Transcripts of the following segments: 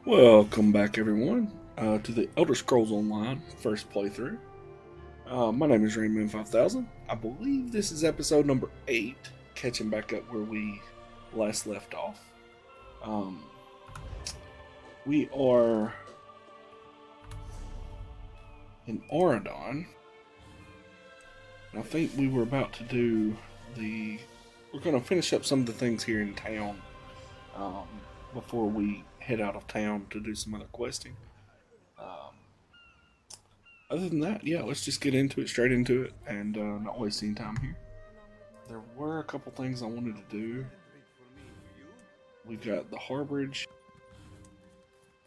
Welcome back, everyone, to the Elder Scrolls Online first playthrough. My name is Rainman 5000. I believe this is episode number 8, catching back up where we last left off. Um, we are in Auradon, and I think we were about to do the. We're going to finish up some of the things here in town um, before we head out of town to do some other questing. Um, Other than that, yeah, let's just get into it, straight into it, and not wasting time here. There were a couple things I wanted to do. We've got the Harbridge.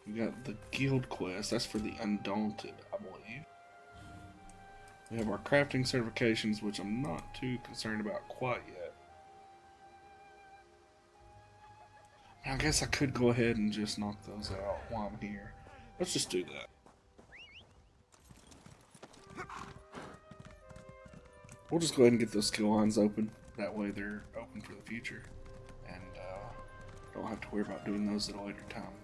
We got the Guild Quest. That's for the Undaunted, I believe. We have our crafting certifications, which I'm not too concerned about quite yet. I guess I could go ahead and just knock those out while I'm here. Let's just do that. We'll just go ahead and get those skill lines open. That way they're open for the future. And don't have to worry about doing those at a later time.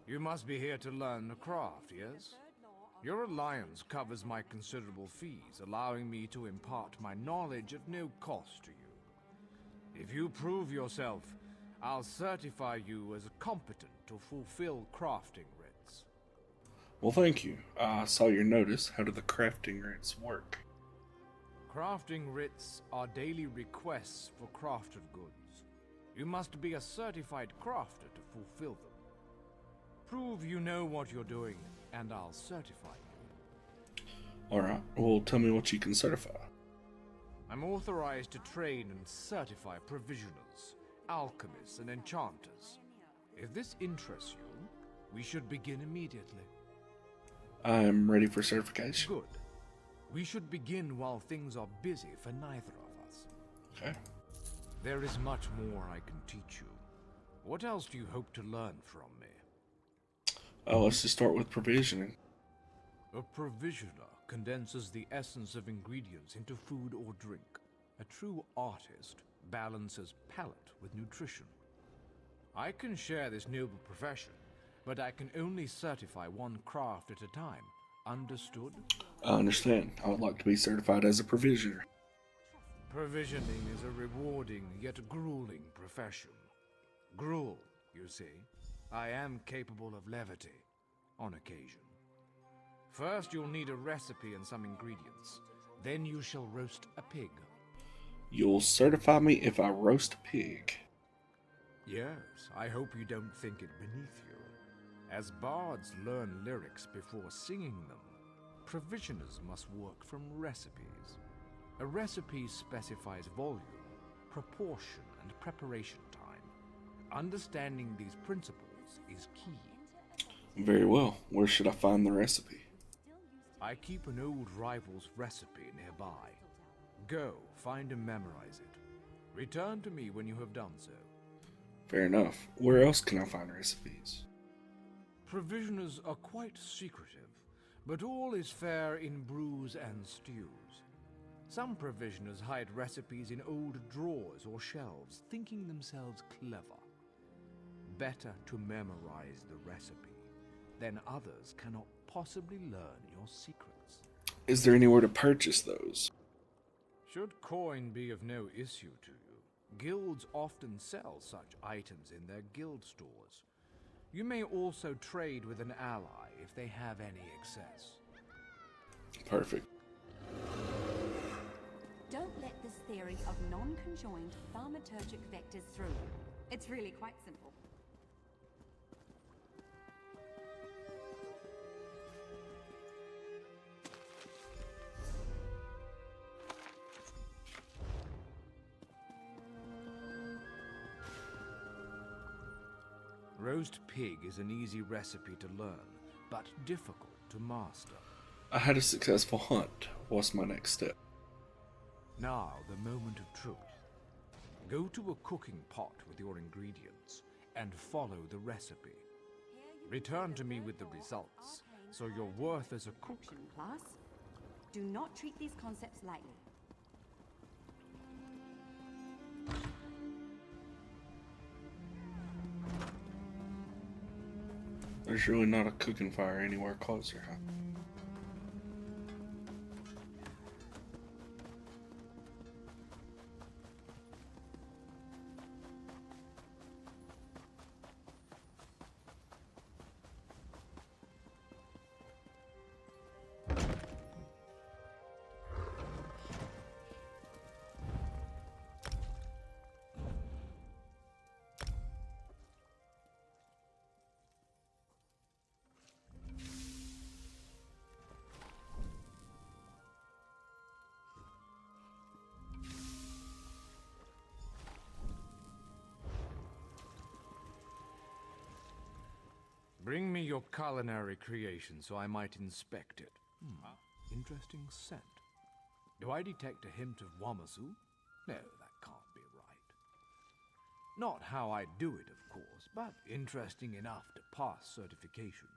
You must be here to learn the craft, yes? Your alliance covers my considerable fees, allowing me to impart my knowledge at no cost to you. If you prove yourself, I'll certify you as competent to fulfill crafting writs. Well, thank you. I saw your notice. How do the crafting rates work? Crafting writs are daily requests for crafted goods. You must be a certified crafter to fulfill them. Prove you know what you're doing, and I'll certify you. Alright, well, tell me what you can certify. I'm authorized to train and certify provisioners, alchemists, and enchanters. If this interests you, we should begin immediately. I am ready for certification. Good. We should begin while things are busy for neither of us. Okay. There is much more I can teach you. What else do you hope to learn from me? Let's just start with provisioning. A provisioner condenses the essence of ingredients into food or drink. A true artist balances palate with nutrition. I can share this noble profession, but I can only certify one craft at a time. Understood? I understand. I would like to be certified as a provisioner. Provisioning is a rewarding yet grueling profession. Gruel, you see. I am capable of levity, on occasion. First, you'll need a recipe and some ingredients. Then you shall roast a pig. You'll certify me if I roast a pig. Yes, I hope you don't think it beneath you. As bards learn lyrics before singing them, provisioners must work from recipes. A recipe specifies volume, proportion, and preparation time. Understanding these principles is key. Very well. Where should I find the recipe? I keep an old rival's recipe nearby. Go, find and memorize it. Return to me when you have done so. Fair enough. Where else can I find recipes? Provisioners are quite secretive, but all is fair in brews and stews. Some provisioners hide recipes in old drawers or shelves, thinking themselves clever. Better to memorize the recipe. Then others cannot possibly learn your secrets. Is there anywhere to purchase those? Should coin be of no issue to you, guilds often sell such items in their guild stores. You may also trade with an ally if they have any excess. Perfect. Don't let this theory of non-conjoined thaumaturgic vectors through you. It's really quite simple. Roast pig is an easy recipe to learn, but difficult to master. I had a successful hunt. What's my next step? Now, the moment of truth. Go to a cooking pot with your ingredients and follow the recipe. Return to me with the results, so your worth as a cook. Class, do not treat these concepts lightly. There's really not a cooking fire anywhere closer, huh? Bring me your culinary creation so I might inspect it. Interesting scent. Do I detect a hint of Wamasu? No, that can't be right. Not how I do it, of course, but interesting enough to pass certification.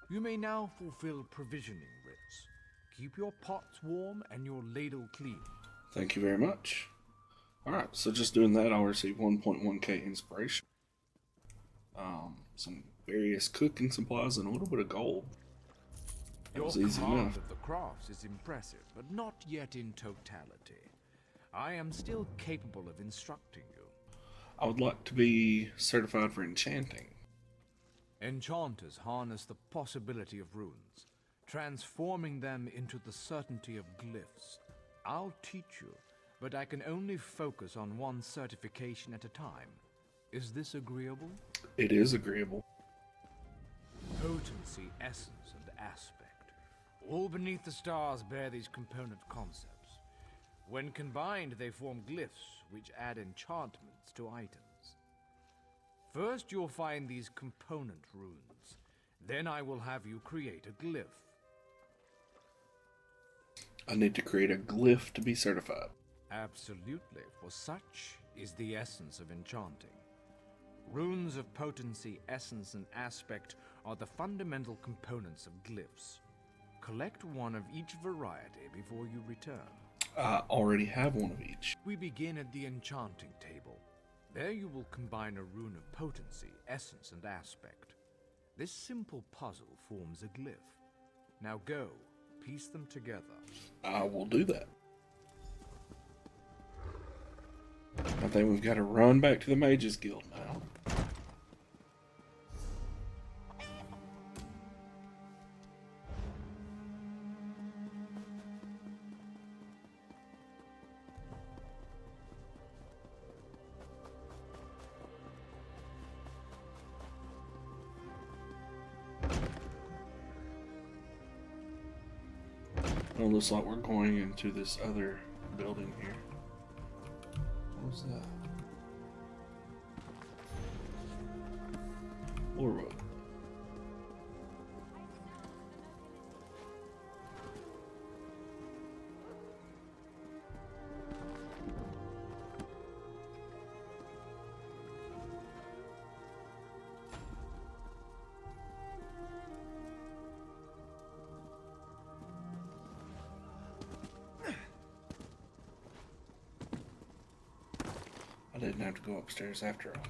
You may now fulfill provisioning writs. Keep your pots warm and your ladle clean. Thank you very much. Alright, so just doing that, I'll receive 1.1k inspiration. Some various cooking supplies and a little bit of gold. That Your was easy command enough. of the crafts is impressive, but not yet in totality. I am still capable of instructing you. I would like to be certified for enchanting. Enchanters harness the possibility of runes, transforming them into the certainty of glyphs. I'll teach you, but I can only focus on one certification at a time. Is this agreeable? It is agreeable. Potency, essence, and aspect. All beneath the stars bear these component concepts. When combined, they form glyphs, which add enchantments to items. First, you'll find these component runes. Then I will have you create a glyph. I need to create a glyph to be certified. Absolutely, for such is the essence of enchanting. Runes of potency, essence, and aspect are the fundamental components of glyphs. Collect one of each variety before you return. I already have one of each. We begin at the enchanting table. There you will combine a rune of potency, essence, and aspect. This simple puzzle forms a glyph. Now go, piece them together. I will do that. I think we've got to run back to the Mages Guild now. It looks like we're going into this other building here. What's that? Lorwood. I didn't have to go upstairs after all.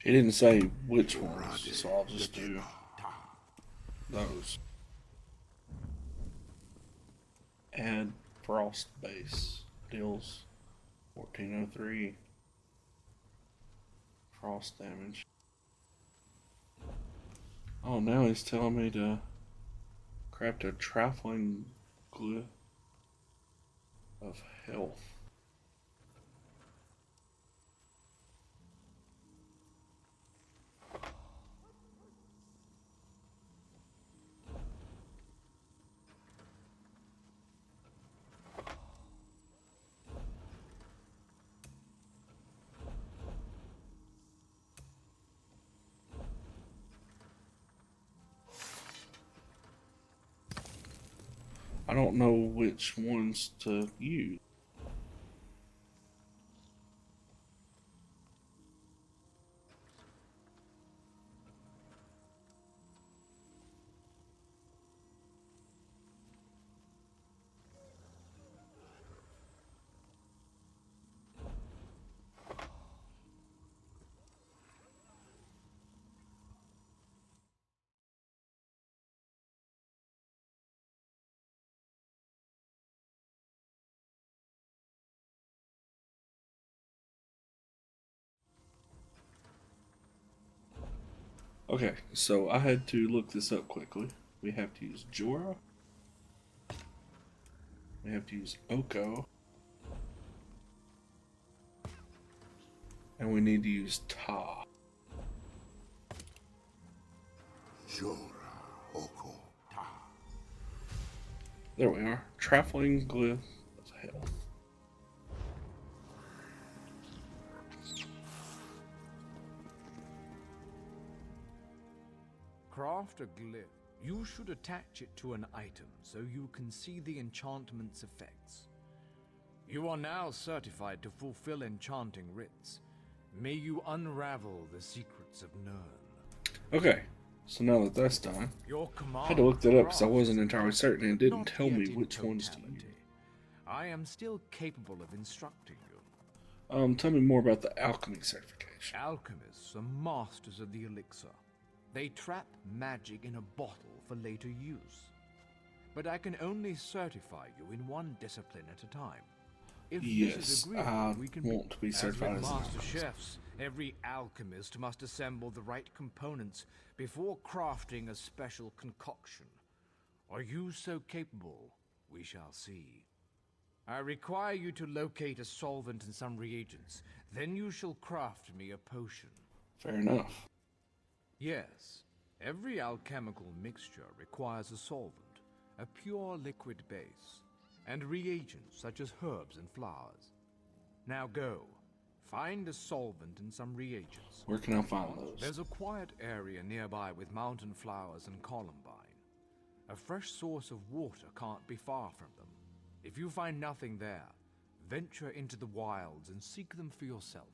He didn't say which ones, so I'll just do those. Add frost base deals 1403 frost damage. Oh, now he's telling me to craft a trifling glyph of health. I don't know which ones to use. Okay, so I had to look this up quickly. We have to use Jorah. We have to use Oko. And we need to use Ta. Jorah Oko Ta. There we are. Traveling glyph of health. Craft a glyph. You should attach it to an item so you can see the enchantment's effects. You are now certified to fulfill enchanting writs. May you unravel the secrets of Nirn. Okay, so now that that's done, Your command I had to look that up because I crafts wasn't entirely certain and it didn't not tell yet me in which ones to use. totality. I am still capable of instructing you. Tell me more about the alchemy certification. Alchemists are masters of the elixir. They trap magic in a bottle for later use. But I can only certify you in one discipline at a time. If this Yes, is agreeable, I we can want to be certified as an master alchemist. chefs. Every alchemist must assemble the right components before crafting a special concoction. Are you so capable? We shall see. I require you to locate a solvent and some reagents. Then you shall craft me a potion. Fair enough. Yes, every alchemical mixture requires a solvent, a pure liquid base, and reagents such as herbs and flowers. Now go, find a solvent and some reagents. Where can I find those? There's a quiet area nearby with mountain flowers and columbine. A fresh source of water can't be far from them. If you find nothing there, venture into the wilds and seek them for yourself.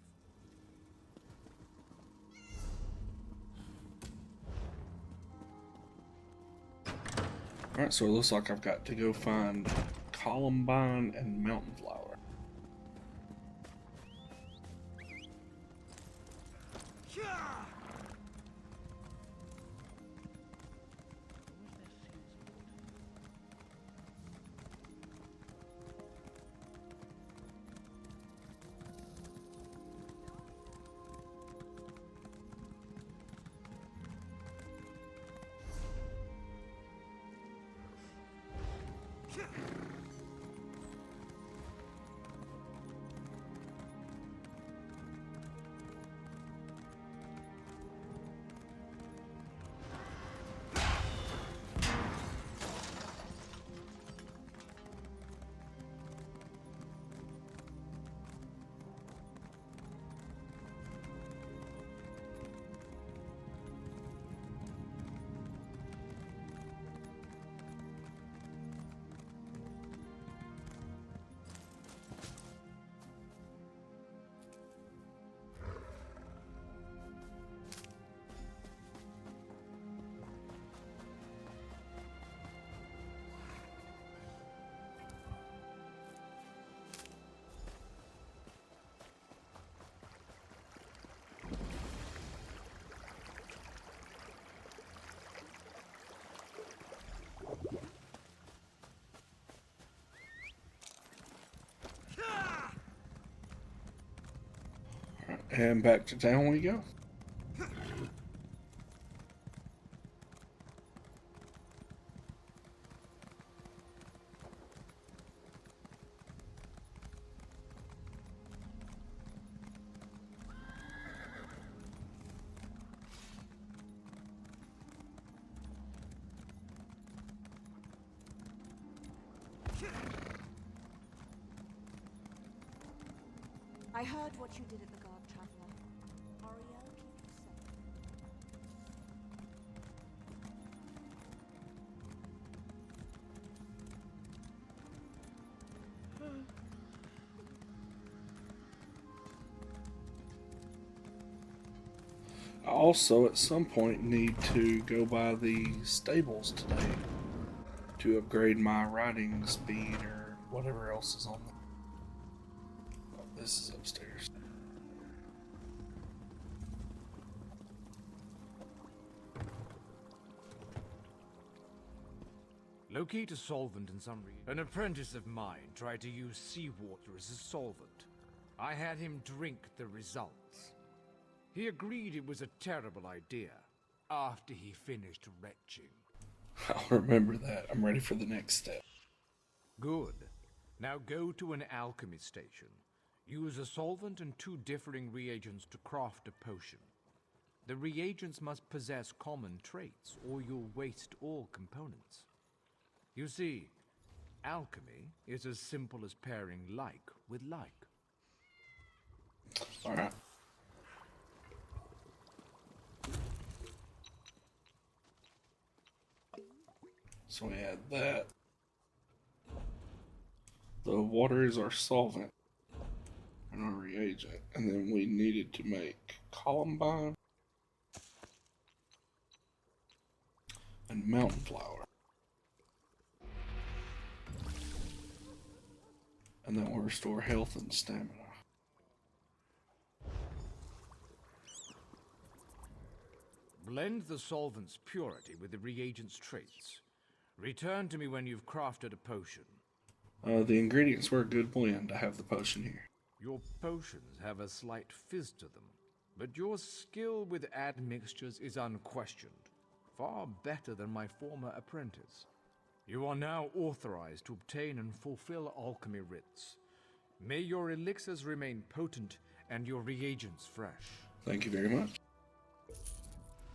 Alright, so it looks like I've got to go find columbine and mountain flower. And back to town we go. I heard what you did at the Guard, Traveler. Ariel, keep you safe. I also, at some point, need to go by the stables today to upgrade my riding speed or whatever else is on them. Oh, this is upstairs. Locate a solvent in some region. An apprentice of mine tried to use seawater as a solvent. I had him drink the results. He agreed it was a terrible idea after he finished retching. I'll remember that. I'm ready for the next step. Good. Now go to an alchemy station. Use a solvent and 2 differing reagents to craft a potion. The reagents must possess common traits, or you'll waste all components. You see, alchemy is as simple as pairing like with like. Alright. So we had that. The water is our solvent and our reagent. And then we needed to make columbine and mountain flower. And that will restore health and stamina. Blend the solvent's purity with the reagent's traits. Return to me when you've crafted a potion. The ingredients were a good blend. I have the potion here. Your potions have a slight fizz to them, but your skill with admixtures is unquestioned. Far better than my former apprentice. You are now authorized to obtain and fulfill alchemy writs. May your elixirs remain potent and your reagents fresh. Thank you very much.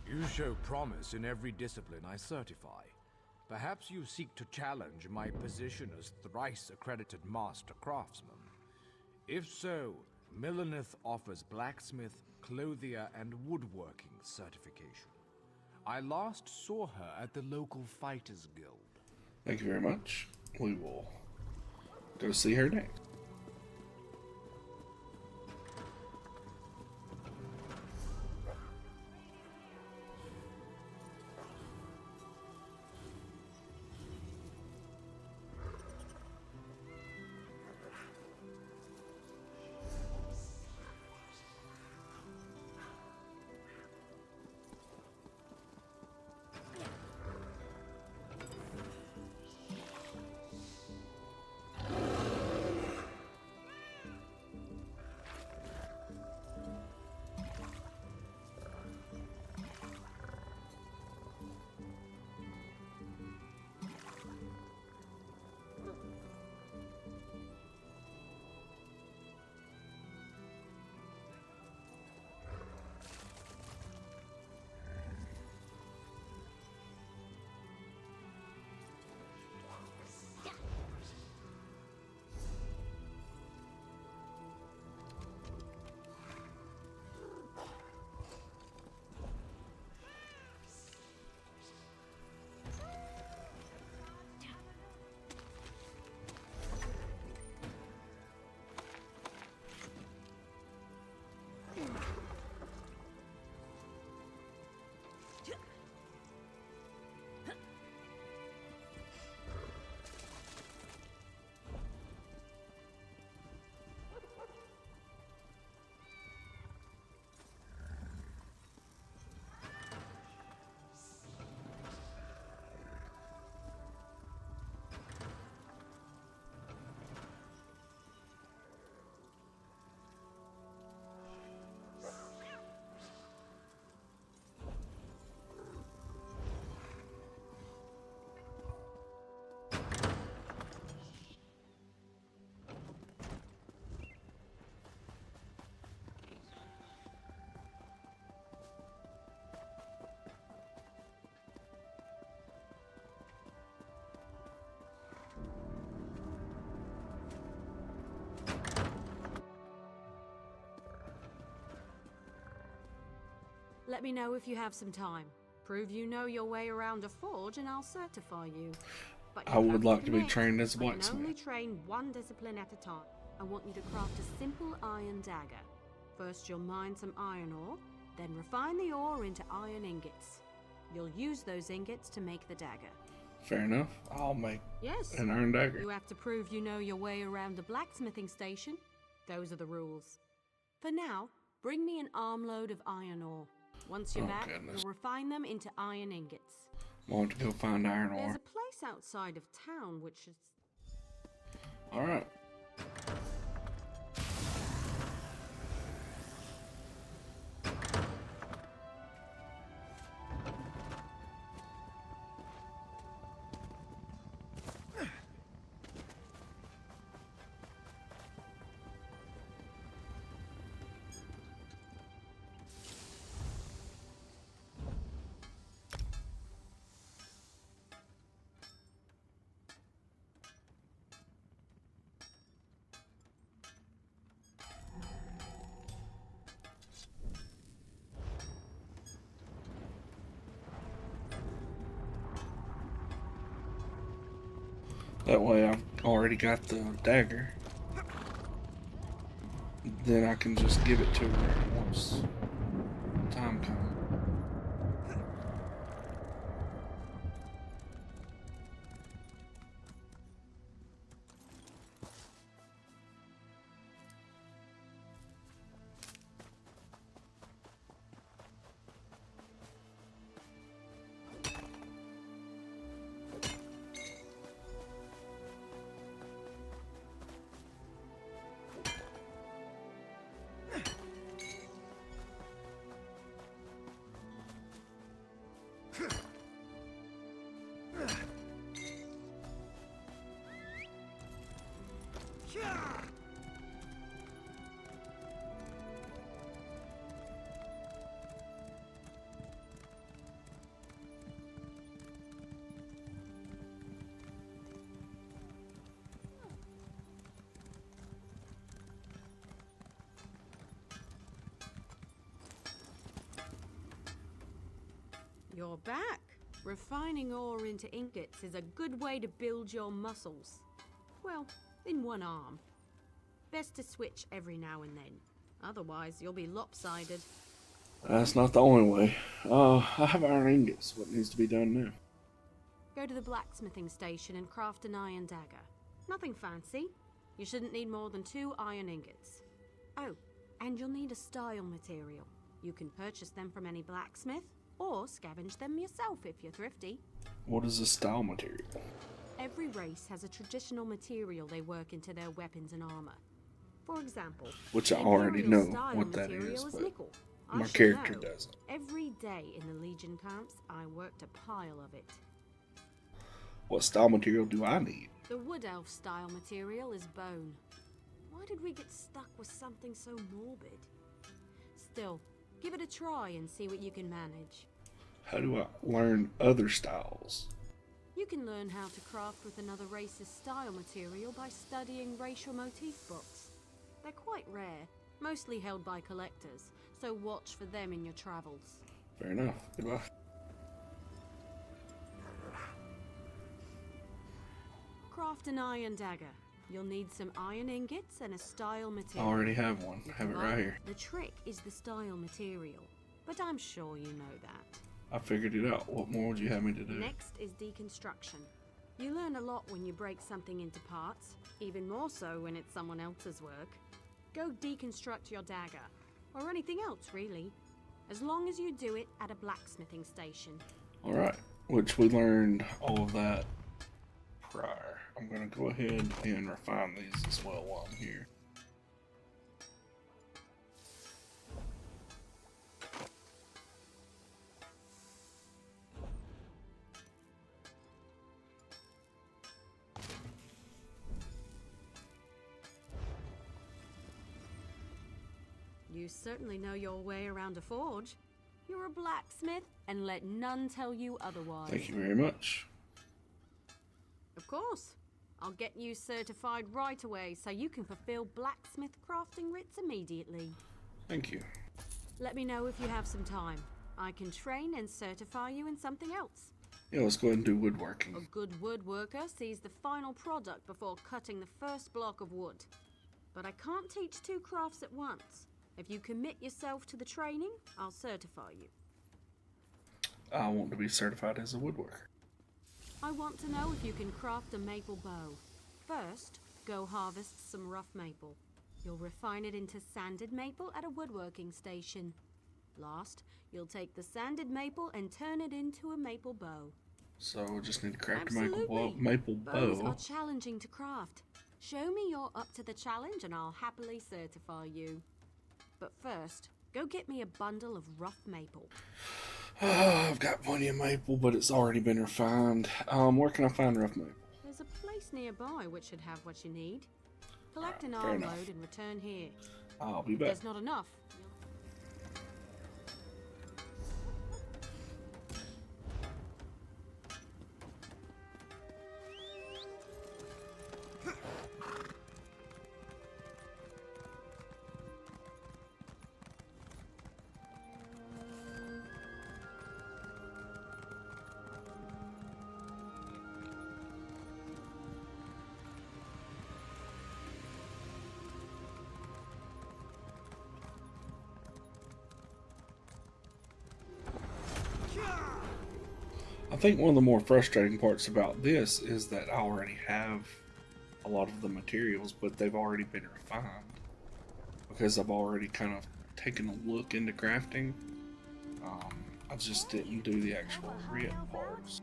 You show promise in every discipline I certify. Perhaps you seek to challenge my position as thrice accredited master craftsman. If so, Millenith offers blacksmith, clothier, and woodworking certification. I last saw her at the local Fighters Guild. Thank you very much. We will go see her next. Let me know if you have some time. Prove you know your way around a forge and I'll certify you. But I would like to be admit, trained as a I can only blacksmith. train one discipline at a time. I want you to craft a simple iron dagger. First you'll mine some iron ore, Then refine the ore into iron ingots. You'll use those ingots to make the dagger. Fair enough. I'll make Yes. an iron dagger. You have to prove you know your way around a blacksmithing station. Those are the rules. For now, bring me an armload of iron ore. Once you're Oh, back, goodness. you'll refine them into iron ingots. Want to go find iron There's ore. a place outside of town which is... Alright. That way I've already got the dagger. Then I can just give it to her once the time comes. You're back. Refining ore into ingots is a good way to build your muscles. Well, in one arm. Best to switch every now and then. Otherwise, you'll be lopsided. That's not the only way. I have iron ingots. What needs to be done now? Go to the blacksmithing station and craft an iron dagger. Nothing fancy. You shouldn't need more than 2 iron ingots. Oh, and you'll need a style material. You can purchase them from any blacksmith, or scavenge them yourself if you're thrifty. What is a style material? Every race has a traditional material they work into their weapons and armor. For example, Which I the already Imperial know style what that material is, but nickel. I my should character know. doesn't. Every day in the Legion camps, I worked a pile of it. What style material do I need? The Wood Elf style material is bone. Why did we get stuck with something so morbid? Still, give it a try and see what you can manage. How do I learn other styles? You can learn how to craft with another race's style material by studying racial motif books. They're quite rare, mostly held by collectors, so watch for them in your travels. Fair enough. Goodbye. Craft an iron dagger. You'll need some iron ingots and a style I material. already have one. I have it right here. The trick is the style material, but I'm sure you know that. I figured it out. What more would you have me to do? Next is deconstruction. You learn a lot when you break something into parts, even more so when it's someone else's work. Go deconstruct your dagger, or anything else really, as long as you do it at a blacksmithing station. Alright. Which we learned all of that prior. I'm going to go ahead and refine these as well while I'm here. You certainly know your way around a forge. You're a blacksmith, and let none tell you otherwise. Thank you very much. Of course. I'll get you certified right away so you can fulfill blacksmith crafting writs immediately. Thank you. Let me know if you have some time. I can train and certify you in something else. Yeah, let's go ahead and do A woodworking. good woodworker sees the final product before cutting the first block of wood. But I can't teach 2 crafts at once. If you commit yourself to the training, I'll certify you. I want to be certified as a woodworker. I want to know if you can craft a maple bow. First, go harvest some rough maple. You'll refine it into sanded maple at a woodworking station. Last, you'll take the sanded maple and turn it into a maple bow. So we just need to craft Absolutely. a maple Bows bow. are challenging to craft. Show me you're up to the challenge and I'll happily certify you. But first, go get me a bundle of rough maple. I've got plenty of maple, but it's already been refined. Where can I find rough maple? There's a place nearby which should have what you need. Collect an fair enough. armload and return here. I'll be If back. there's not enough, I think one of the more frustrating parts about this is that I already have a lot of the materials, but they've already been refined. Because I've already kind of taken a look into crafting. I just didn't do the actual writ parts.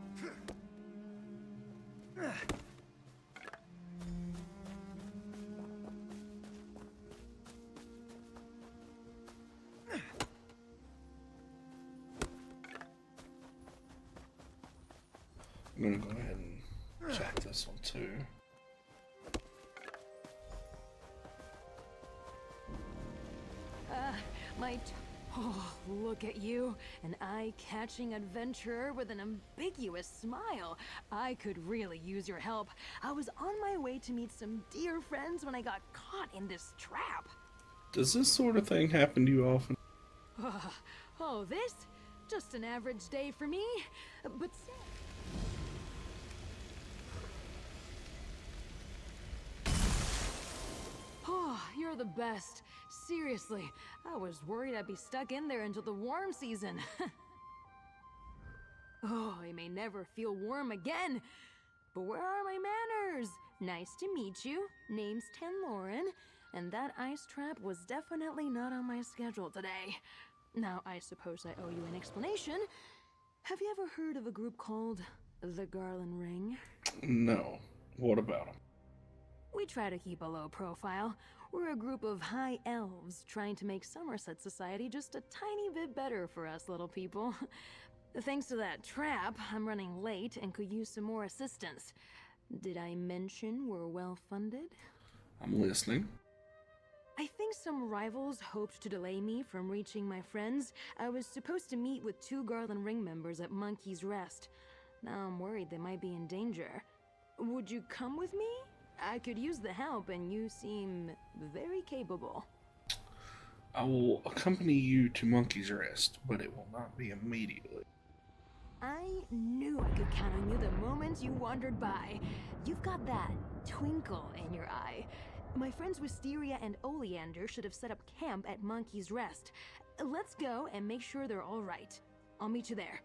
I'm gonna go ahead and check this one too. Oh, look at you, an eye-catching adventurer with an ambiguous smile. I could really use your help. I was on my way to meet some dear friends when I got caught in this trap. Does this sort of thing happen to you often? Oh, this? Just an average day for me. But oh, you're the best. Seriously, I was worried I'd be stuck in there until the warm season. Oh, I may never feel warm again. But where are my manners? Nice to meet you. Name's Tenloren, and that ice trap was definitely not on my schedule today. Now, I suppose I owe you an explanation. Have you ever heard of a group called the Garland Ring? No. What about them? We try to keep a low profile. We're a group of high elves trying to make Somerset society just a tiny bit better for us little people. Thanks to that trap, I'm running late and could use some more assistance. Did I mention we're well funded? I'm listening. I think some rivals hoped to delay me from reaching my friends. I was supposed to meet with 2 Garland Ring members at Monkey's Rest. Now I'm worried they might be in danger. Would you come with me? I could use the help, and you seem very capable. I will accompany you to Monkey's Rest, but it will not be immediately. I knew I could count on you the moment you wandered by. You've got that twinkle in your eye. My friends Wisteria and Oleander should have set up camp at Monkey's Rest. Let's go and make sure they're all right. I'll meet you there.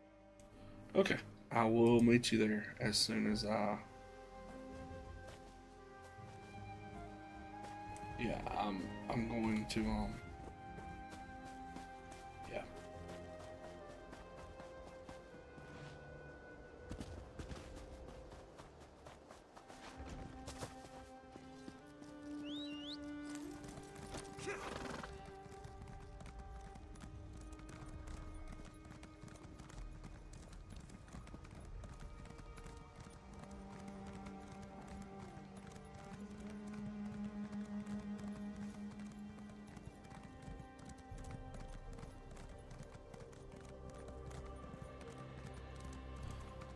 Okay, I will meet you there as soon as yeah, I'm going to yeah.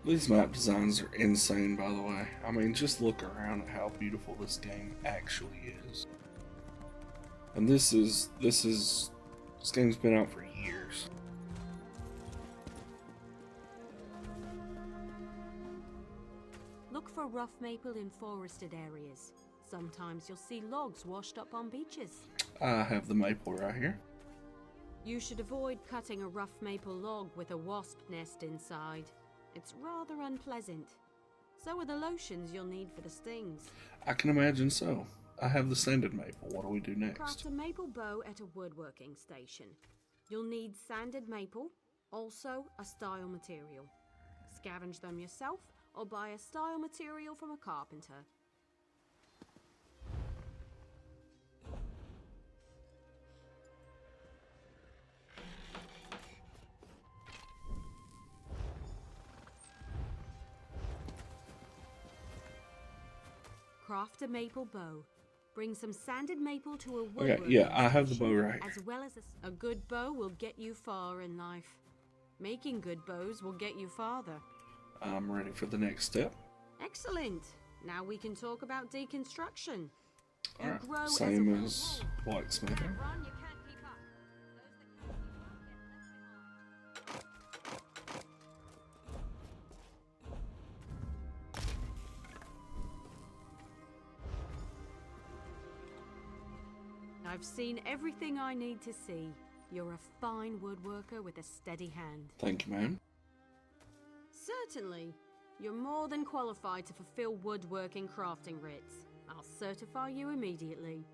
These map designs are insane, by the way. I mean, just look around at how beautiful this game actually is. And this game's been out for years. look for rough maple in forested areas. Sometimes you'll see logs washed up on beaches. I have the maple right here. You should avoid cutting a rough maple log with a wasp nest inside. It's rather unpleasant. So are the lotions you'll need for the stings. I can imagine so. I have the sanded maple. What do we do next? Craft a maple bow at a woodworking station. You'll need sanded maple, also a style material. Scavenge them yourself or buy a style material from a carpenter. Craft a maple bow. Bring some sanded maple to a woodworking Okay, yeah, I have the station, bow right. As well as a good bow will get you far in life. Making good bows will get you farther. I'm ready for the next step. Excellent. Now we can talk about deconstruction. You Alright, grow same as as a blacksmithing. run, you can't keep up. Those that can't keep up get left behind. I've seen everything I need to see. You're a fine woodworker with a steady hand. Thank you, ma'am. Certainly. You're more than qualified to fulfill woodworking crafting writs. I'll certify you immediately.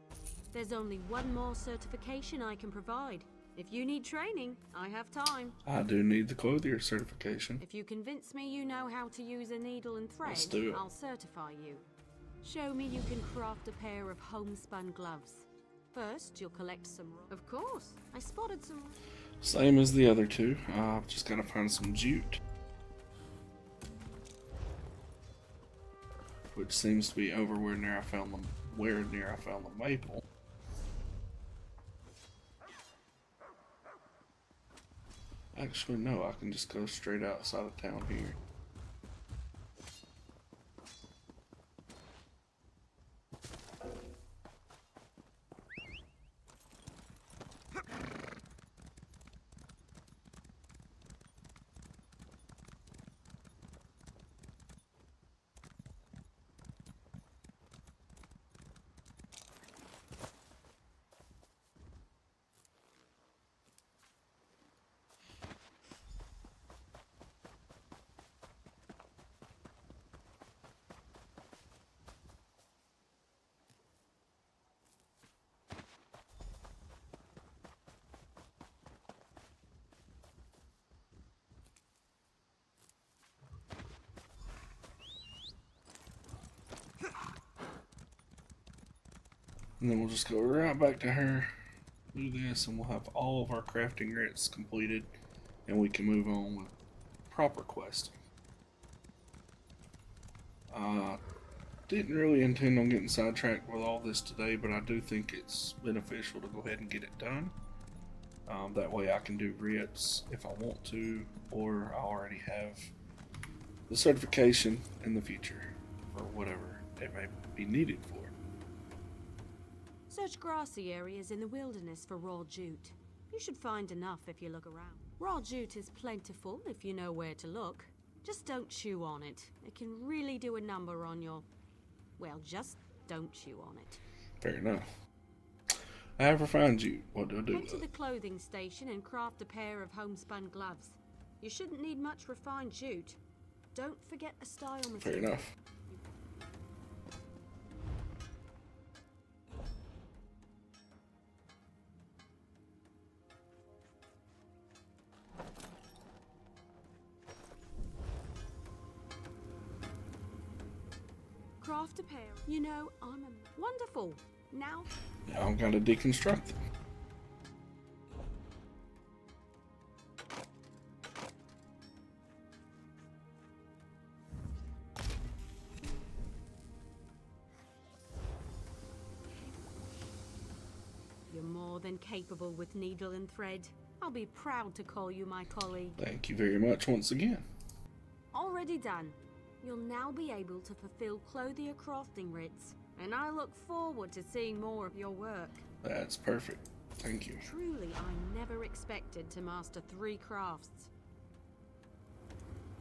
There's only one more certification I can provide. If you need training, I have time. I do need the clothier certification. If you convince me you know how to use a needle and thread, Let's do it. I'll certify you. Show me you can craft a pair of homespun gloves. First, you'll collect some... Of course, I spotted some... Same as the other two. I've just got to find some jute. Which seems to be over where near I found the maple. Actually, no, I can just go straight outside of town here. And then we'll just go right back to her, do this, and we'll have all of our crafting writs completed, and we can move on with proper questing. Didn't really intend on getting sidetracked with all this today, but I do think it's beneficial to go ahead and get it done. That way I can do writs if I want to, or I already have the certification in the future for whatever it may be needed for. Search grassy areas in the wilderness for raw jute. You should find enough if you look around. Raw jute is plentiful if you know where to look. Just don't chew on it. It can really do a number on your... Well, just don't chew on it. Fair enough. I have refined jute. What do I do Head with to it? the clothing station and craft a pair of homespun gloves. You shouldn't need much refined jute. Don't forget a style material. Fair enough. Craft a pair. You know, I'm a... Wonderful. Now... Now I've got to deconstruct them. You're more than capable with needle and thread. I'll be proud to call you my colleague. Thank you very much once again. Already done. You'll now be able to fulfill clothier crafting writs, and I look forward to seeing more of your work. That's perfect. Thank you. Truly, I never expected to master 3 crafts.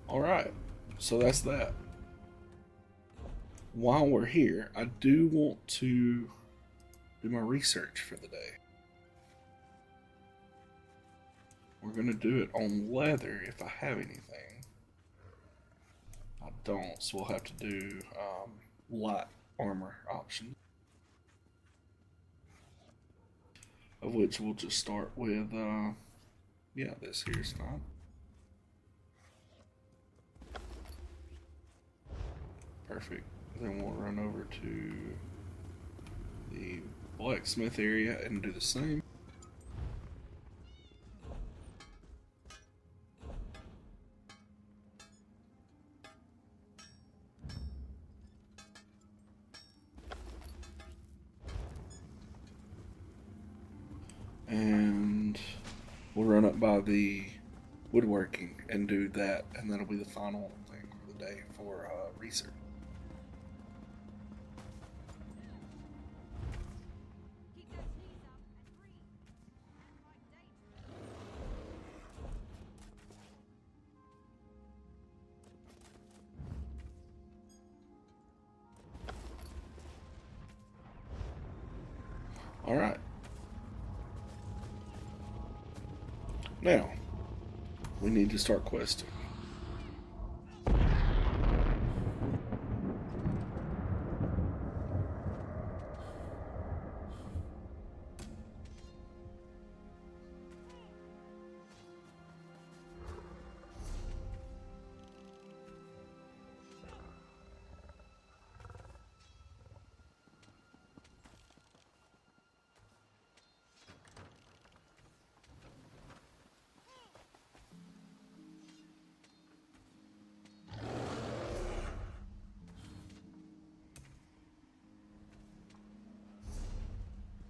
Alright, so that's that. While we're here, I do want to do my research for the day. We're gonna do it on leather if I have anything. I don't, so we'll have to do light armor option. Of which we'll just start with, yeah, this here's fine. Perfect. Then we'll run over to the blacksmith area and do the same. And we'll run up by the woodworking and do that, and that'll be the final thing for the day for research. All right. Now, we need to start questing.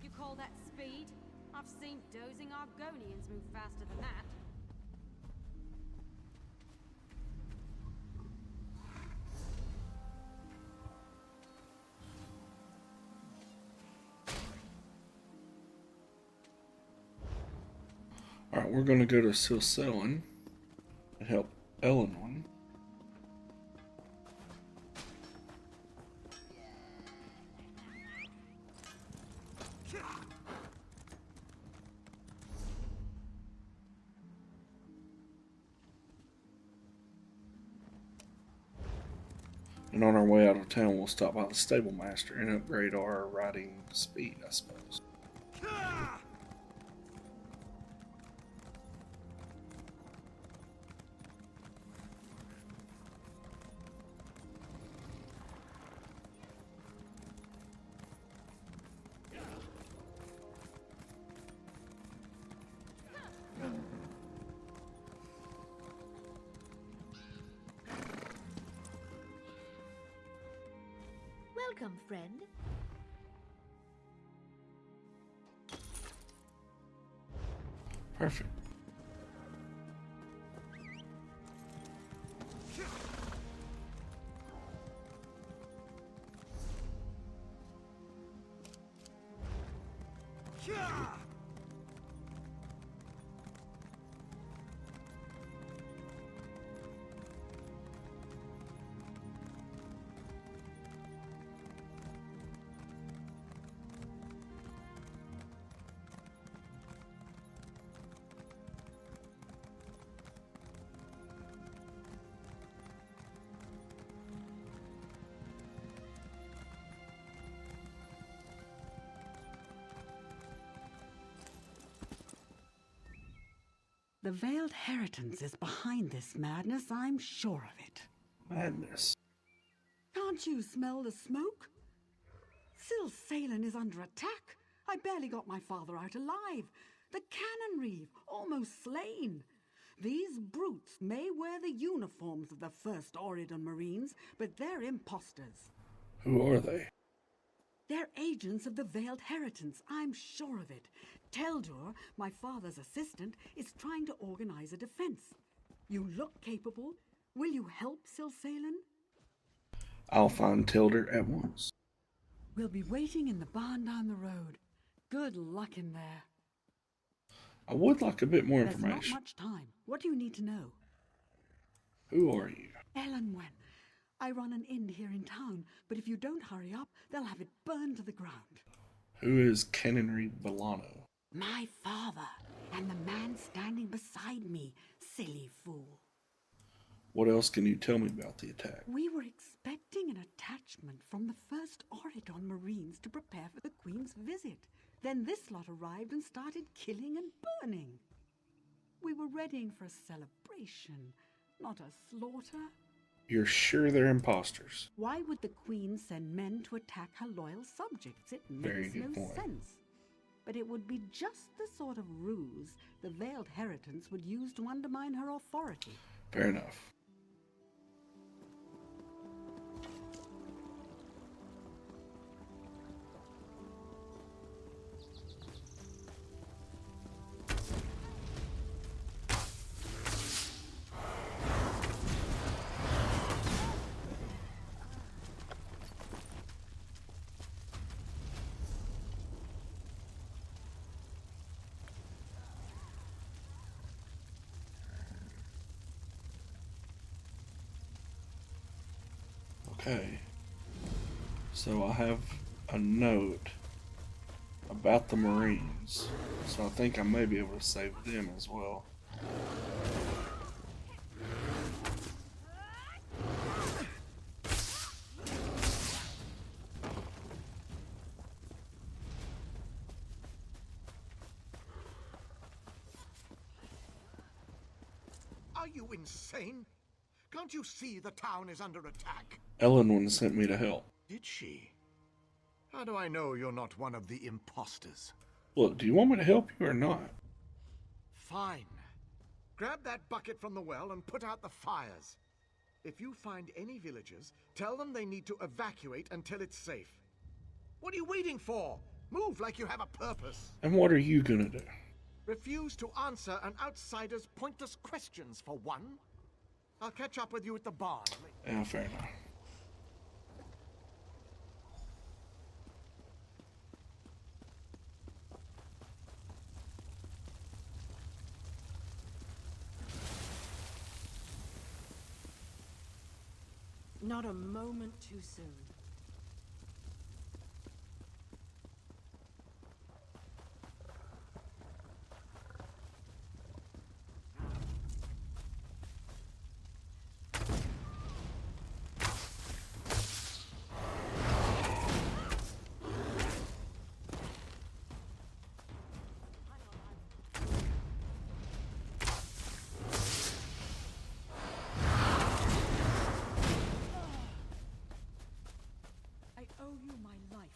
You call that speed? I've seen dozing Argonians move faster than that. Alright, we're going to go to Silselin and help Eleanor. And on our way out of town, we'll stop by the stable master and upgrade our riding speed, I suppose. Welcome, friend. Perfect. The Veiled Heritance is behind this madness, I'm sure of it. Madness. Can't you smell the smoke? Silsalen is under attack. I barely got my father out alive. The Cannon Reeve, almost slain. These brutes may wear the uniforms of the First Oridon Marines, but they're imposters. Who are they? They're agents of the Veiled Heritance, I'm sure of it. Teldur, my father's assistant, is trying to organize a defense. You look capable. Will you help Silsalen? I'll find Tilder at once. We'll be waiting in the barn down the road. Good luck in there. I would like a bit more There's information. not much time. What do you need to know? Who are you? Elenwen. I run an inn here in town, but if you don't hurry up, they'll have it burned to the ground. Who is Canonry Villano? My father, and the man standing beside me, silly fool. What else can you tell me about the attack? We were expecting an attachment from the first Auridon Marines to prepare for the Queen's visit. Then this lot arrived and started killing and burning. We were readying for a celebration, not a slaughter. You're sure they're imposters? Why would the Queen send men to attack her loyal subjects? It Very makes good no point. sense. But it would be just the sort of ruse the Veiled Heritance would use to undermine her authority. Fair enough. Okay. So I have a note about the Marines. So I think I may be able to save them as well. Are you insane? Can't you see the town is under attack? Elenwen sent me to help. Did she? How do I know you're not one of the imposters? Look, do you want me to help you or not? Fine. Grab that bucket from the well and put out the fires. If you find any villagers, tell them they need to evacuate until it's safe. What are you waiting for? Move like you have a purpose. And what are you gonna do? Refuse to answer an outsider's pointless questions, for one. I'll catch up with you at the barn. Yeah, fair enough. Not a moment too soon. I owe you my life.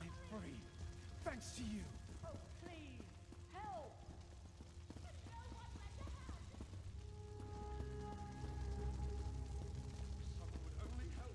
I'm free. Thanks to you. Oh, please, help! Someone would only help.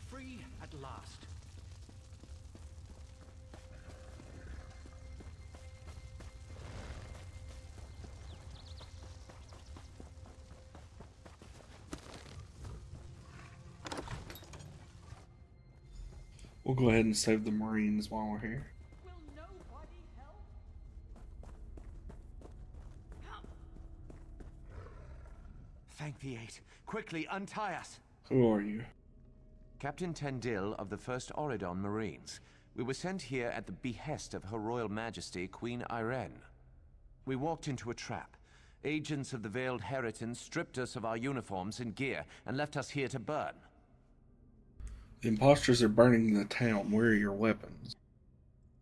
Free at last. We'll go ahead and save the Marines while we're here. Will nobody help? Thank the Eight. Quickly, untie us. Who are you? Captain Tendil of the 1st Auridon Marines. We were sent here at the behest of Her Royal Majesty, Queen Irene. We walked into a trap. Agents of the Veiled Heritance stripped us of our uniforms and gear and left us here to burn. The imposters are burning the town. Where are your weapons?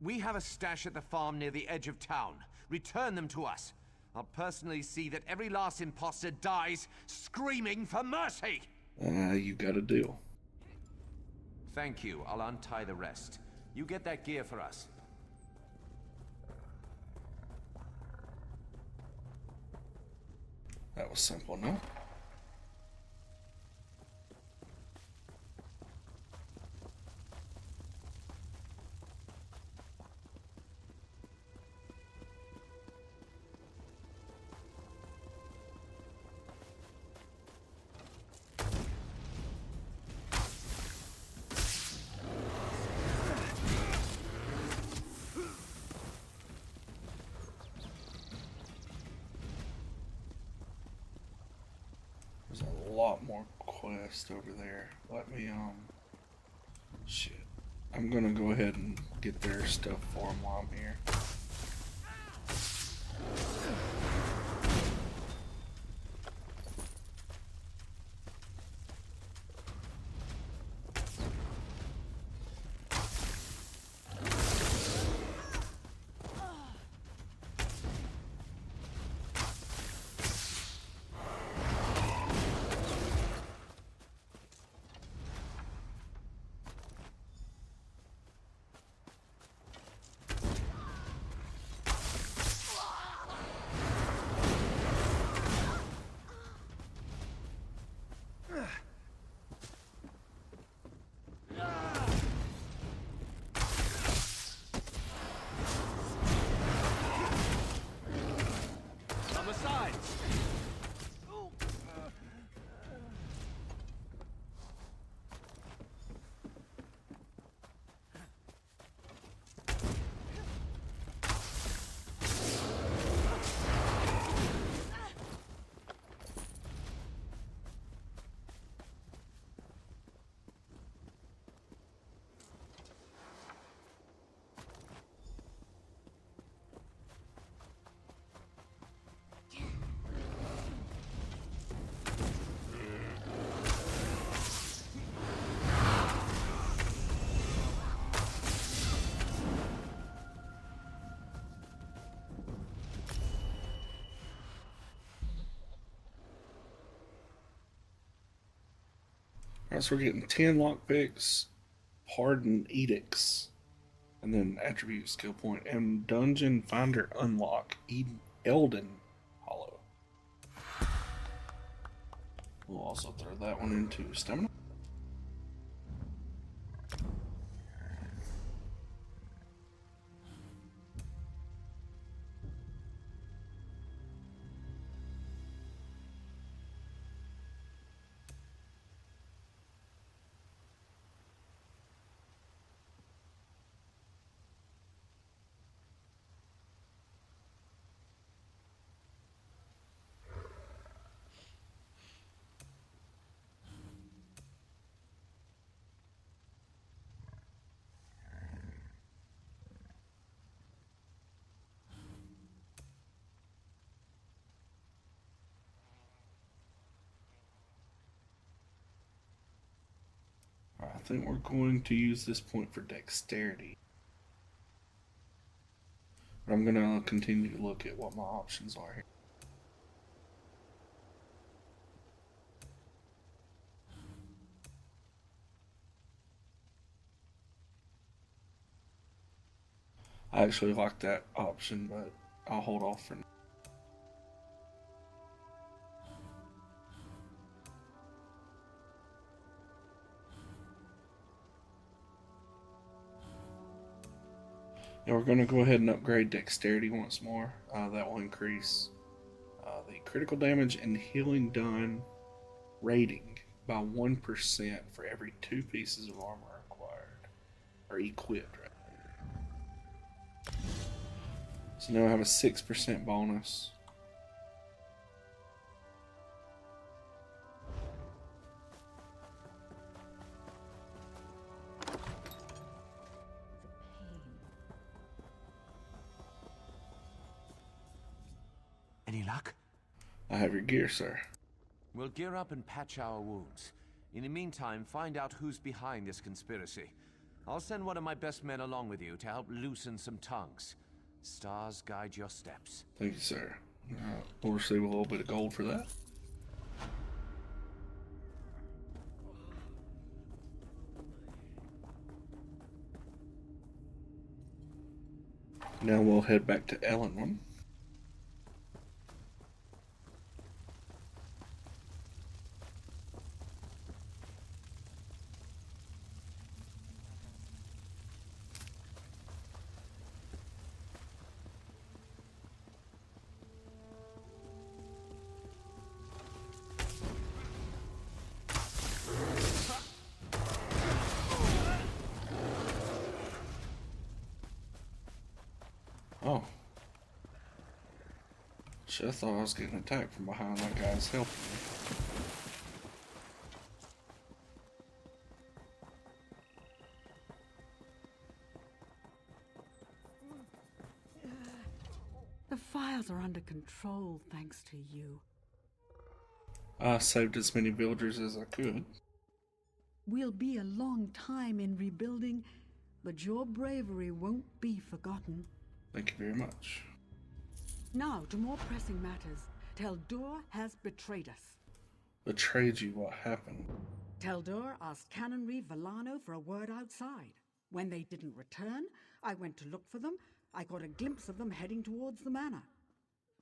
We have a stash at the farm near the edge of town. Return them to us. I'll personally see that every last imposter dies screaming for mercy! You got a deal. Thank you. I'll untie the rest. You get that gear for us. That was simple enough. quest over there. Let me, shit. I'm gonna go ahead and get their stuff for them while I'm here. Alright, so we're getting 10 lockpicks, Pardon Edicts, and then attribute skill point, and Dungeon Finder unlock, Elden Hollow. We'll also throw that one into stamina. I think we're going to use this point for dexterity. But I'm going to continue to look at what my options are here. I actually like that option, but I'll hold off for now. And we're going to go ahead and upgrade dexterity once more. That will increase the critical damage and healing done rating by 1% for every 2 pieces of armor acquired, or equipped. Right? So now I have a 6% bonus. Any luck? I have your gear, sir. We'll gear up and patch our wounds. In the meantime, find out who's behind this conspiracy. I'll send one of my best men along with you to help loosen some tongues. Stars guide your steps. Thank you, sir. We'll receive a little bit of gold for that. Now we'll head back to Ellenwood. Oh. Shit, I thought I was getting attacked from behind. That guy's helping me. fires are under control thanks to you. I saved as many villagers as I could. We'll be a long time in rebuilding, but your bravery won't be forgotten. Thank you very much. Now, to more pressing matters. Teldur has betrayed us. Betrayed you? What happened? Teldur asked Canon Reeve Villano for a word outside. When they didn't return, I went to look for them. I got a glimpse of them heading towards the manor.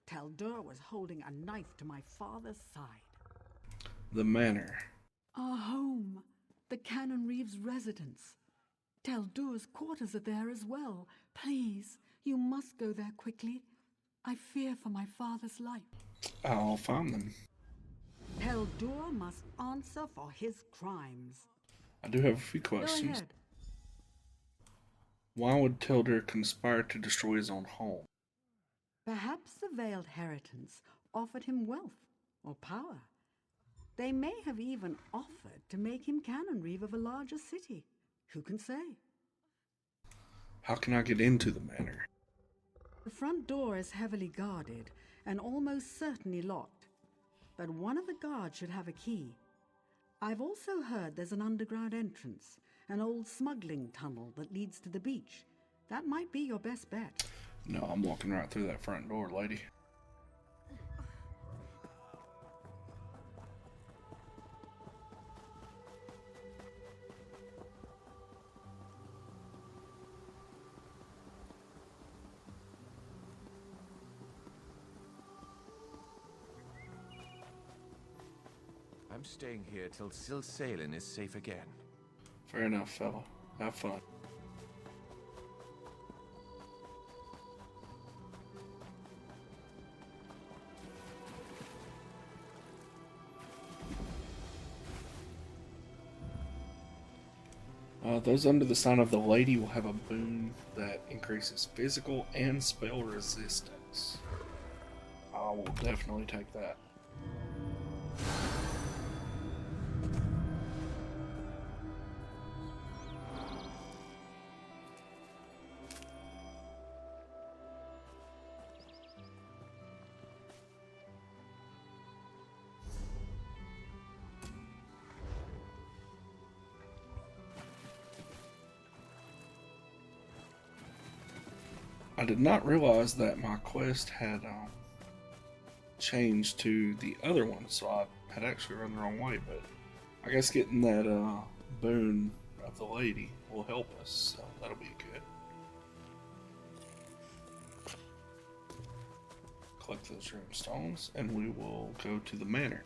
Teldur was holding a knife to my father's side. The manor. Our home. The Canon Reeve's residence. Teldur's quarters are there as well. Please, you must go there quickly. I fear for my father's life. I'll find them. Teldur must answer for his crimes. I do have a few Go questions. ahead. Why would Teldur conspire to destroy his own home? Perhaps the Veiled Heritance offered him wealth or power. They may have even offered to make him Canon Reeve of a larger city. Who can say? How can I get into the manor? The front door is heavily guarded and almost certainly locked, but one of the guards should have a key. I've also heard there's an underground entrance, an old smuggling tunnel that leads to the beach. That might be your best bet. No, I'm walking right through that front door, lady. I'm staying here till Sil Salen is safe again. Fair enough, fella. Have fun. Those under the sign of the lady will have a boon that increases physical and spell resistance. I will definitely take that. I did not realize that my quest had changed to the other one, so I had actually run the wrong way, but I guess getting that boon of the lady will help us, so that'll be good. Collect those rune stones, and we will go to the manor.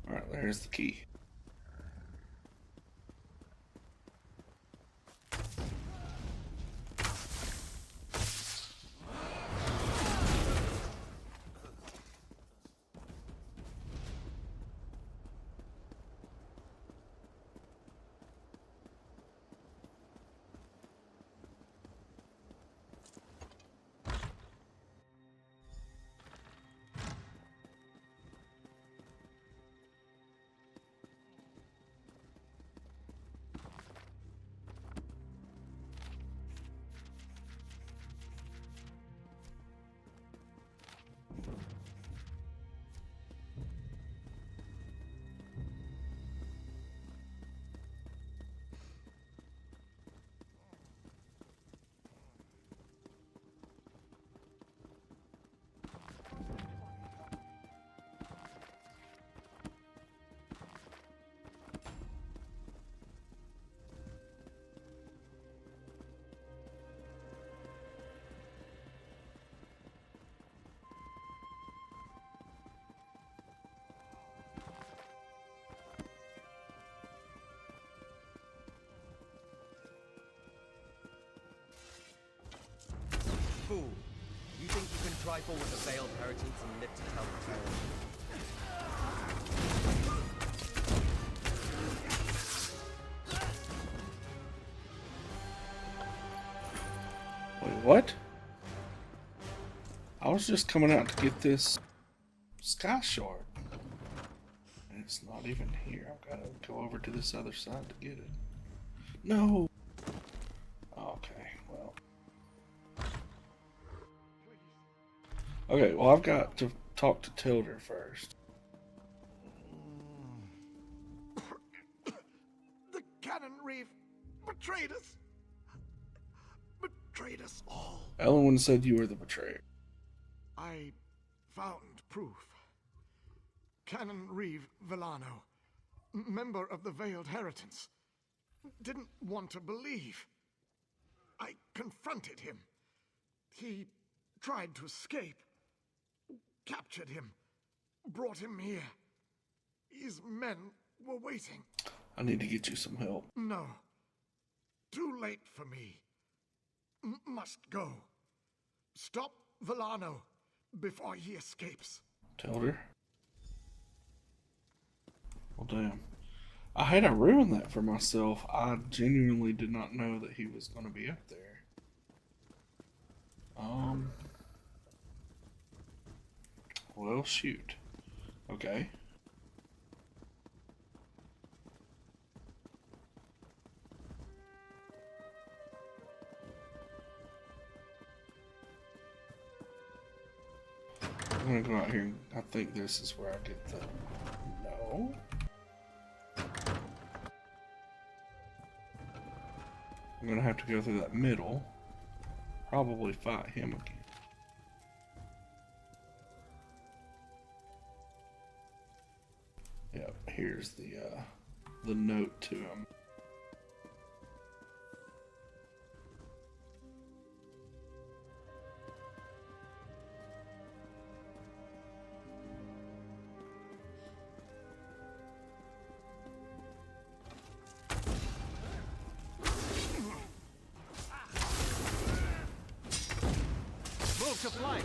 Alright, there's the key. trifle with the veiled inheritance and live to tell the tale? Wait, what? I was just coming out to get this sky shard. And it's not even here. I've got to go over to this other side to get it. No! Okay, well. Okay, well, I've got to talk to Tilder first. The Cannon Reef betrayed us. Betrayed us all. Elwyn said you were the betrayer. I found proof. Canon Reeve Villano, member of the Veiled Inheritance, didn't want to believe. I confronted him. He tried to escape. Captured him. Brought him here. His men were waiting. I need to get you some help. No. Too late for me. Must go. Stop Villano before he escapes. Tilder? Well, damn. I hate I ruined that for myself. I genuinely did not know that he was going to be up there. Well, shoot. Okay. I'm gonna go out here and I think this is where I get the... No. I'm gonna have to go through that middle. Probably fight him again. Yep, here's the note to him. Move to flank!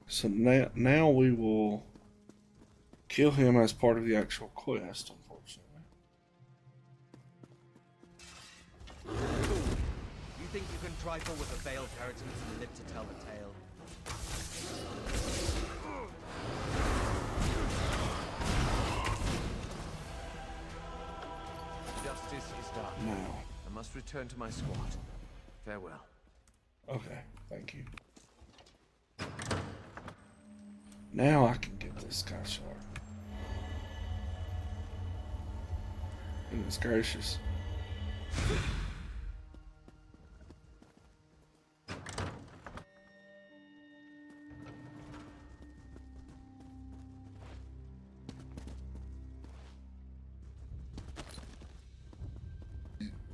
So now we will kill him as part of the actual quest, unfortunately. You think you can trifle with the veiled inheritance and live to tell the tale? Justice is done. Now. I must return to my squad. Farewell. Okay, thank you. Now I can get this sky shard. Goodness gracious.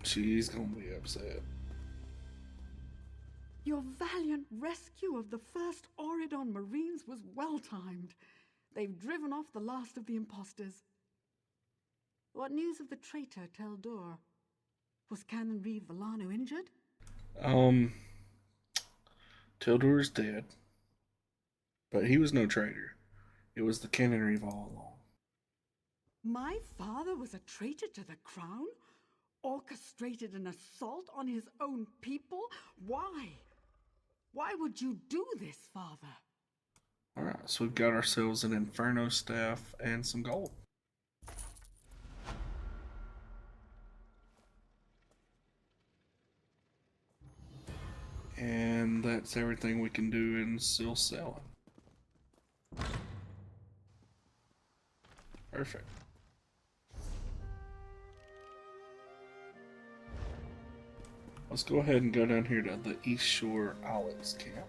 She's gonna be upset. Your valiant rescue of the first Auridon Marines was well-timed. They've driven off the last of the imposters. What news of the traitor Teldor? Was Canon Reeve Villano injured? Tildor is dead. But he was no traitor. It was the Canon Reeve all along. My father was a traitor to the crown? Orchestrated an assault on his own people? Why? Why would you do this, Father? Alright, so we've got ourselves an Inferno staff and some gold. And that's everything we can do in Silsellen. Perfect. Let's go ahead and go down here to the East Shore Owlets camp.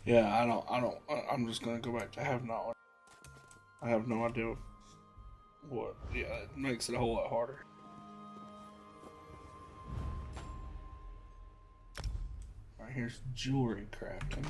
Yeah, I'm just gonna go back to have knowledge. I have no idea what. Yeah, it makes it a whole lot harder. Alright, here's jewelry crafting.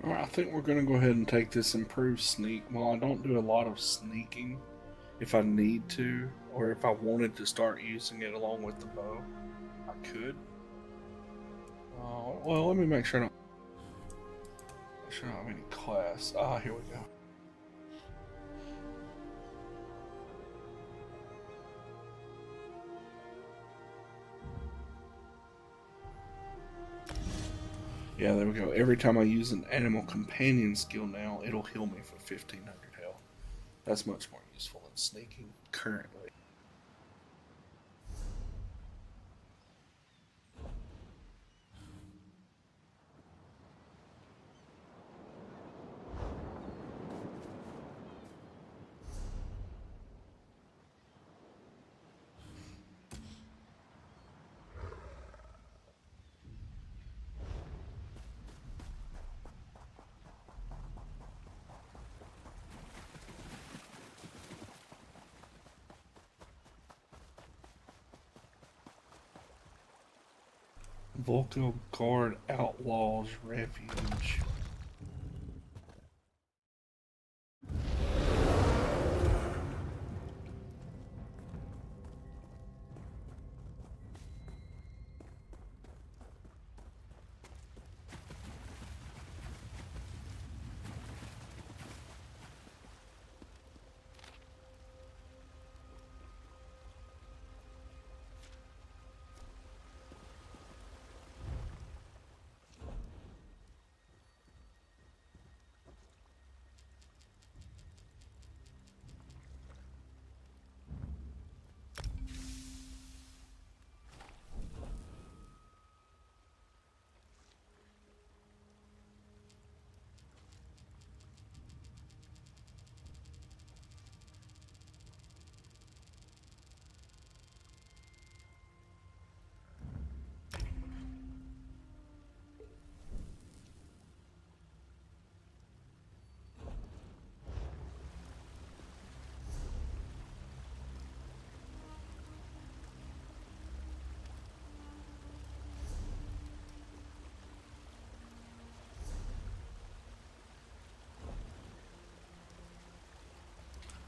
Alright, I think we're going to go ahead and take this improved sneak. While I don't do a lot of sneaking, if I need to, or if I wanted to start using it along with the bow, I could. Well, let me make sure I don't have any class. Here we go. Yeah, there we go. Every time I use an animal companion skill now, it'll heal me for 1500 health. That's much more useful than sneaking currently. Volko Guard Outlaws Refuge.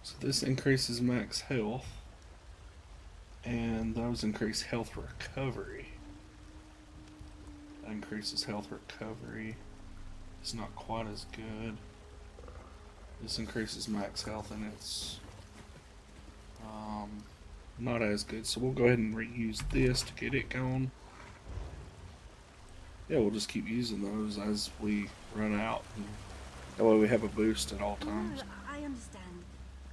So this increases max health, and those increase health recovery. That increases health recovery. It's not quite as good. This increases max health, and it's not as good. So we'll go ahead and reuse this to get it going. Yeah, we'll just keep using those as we run out. And that way we have a boost at all times. No, I understand.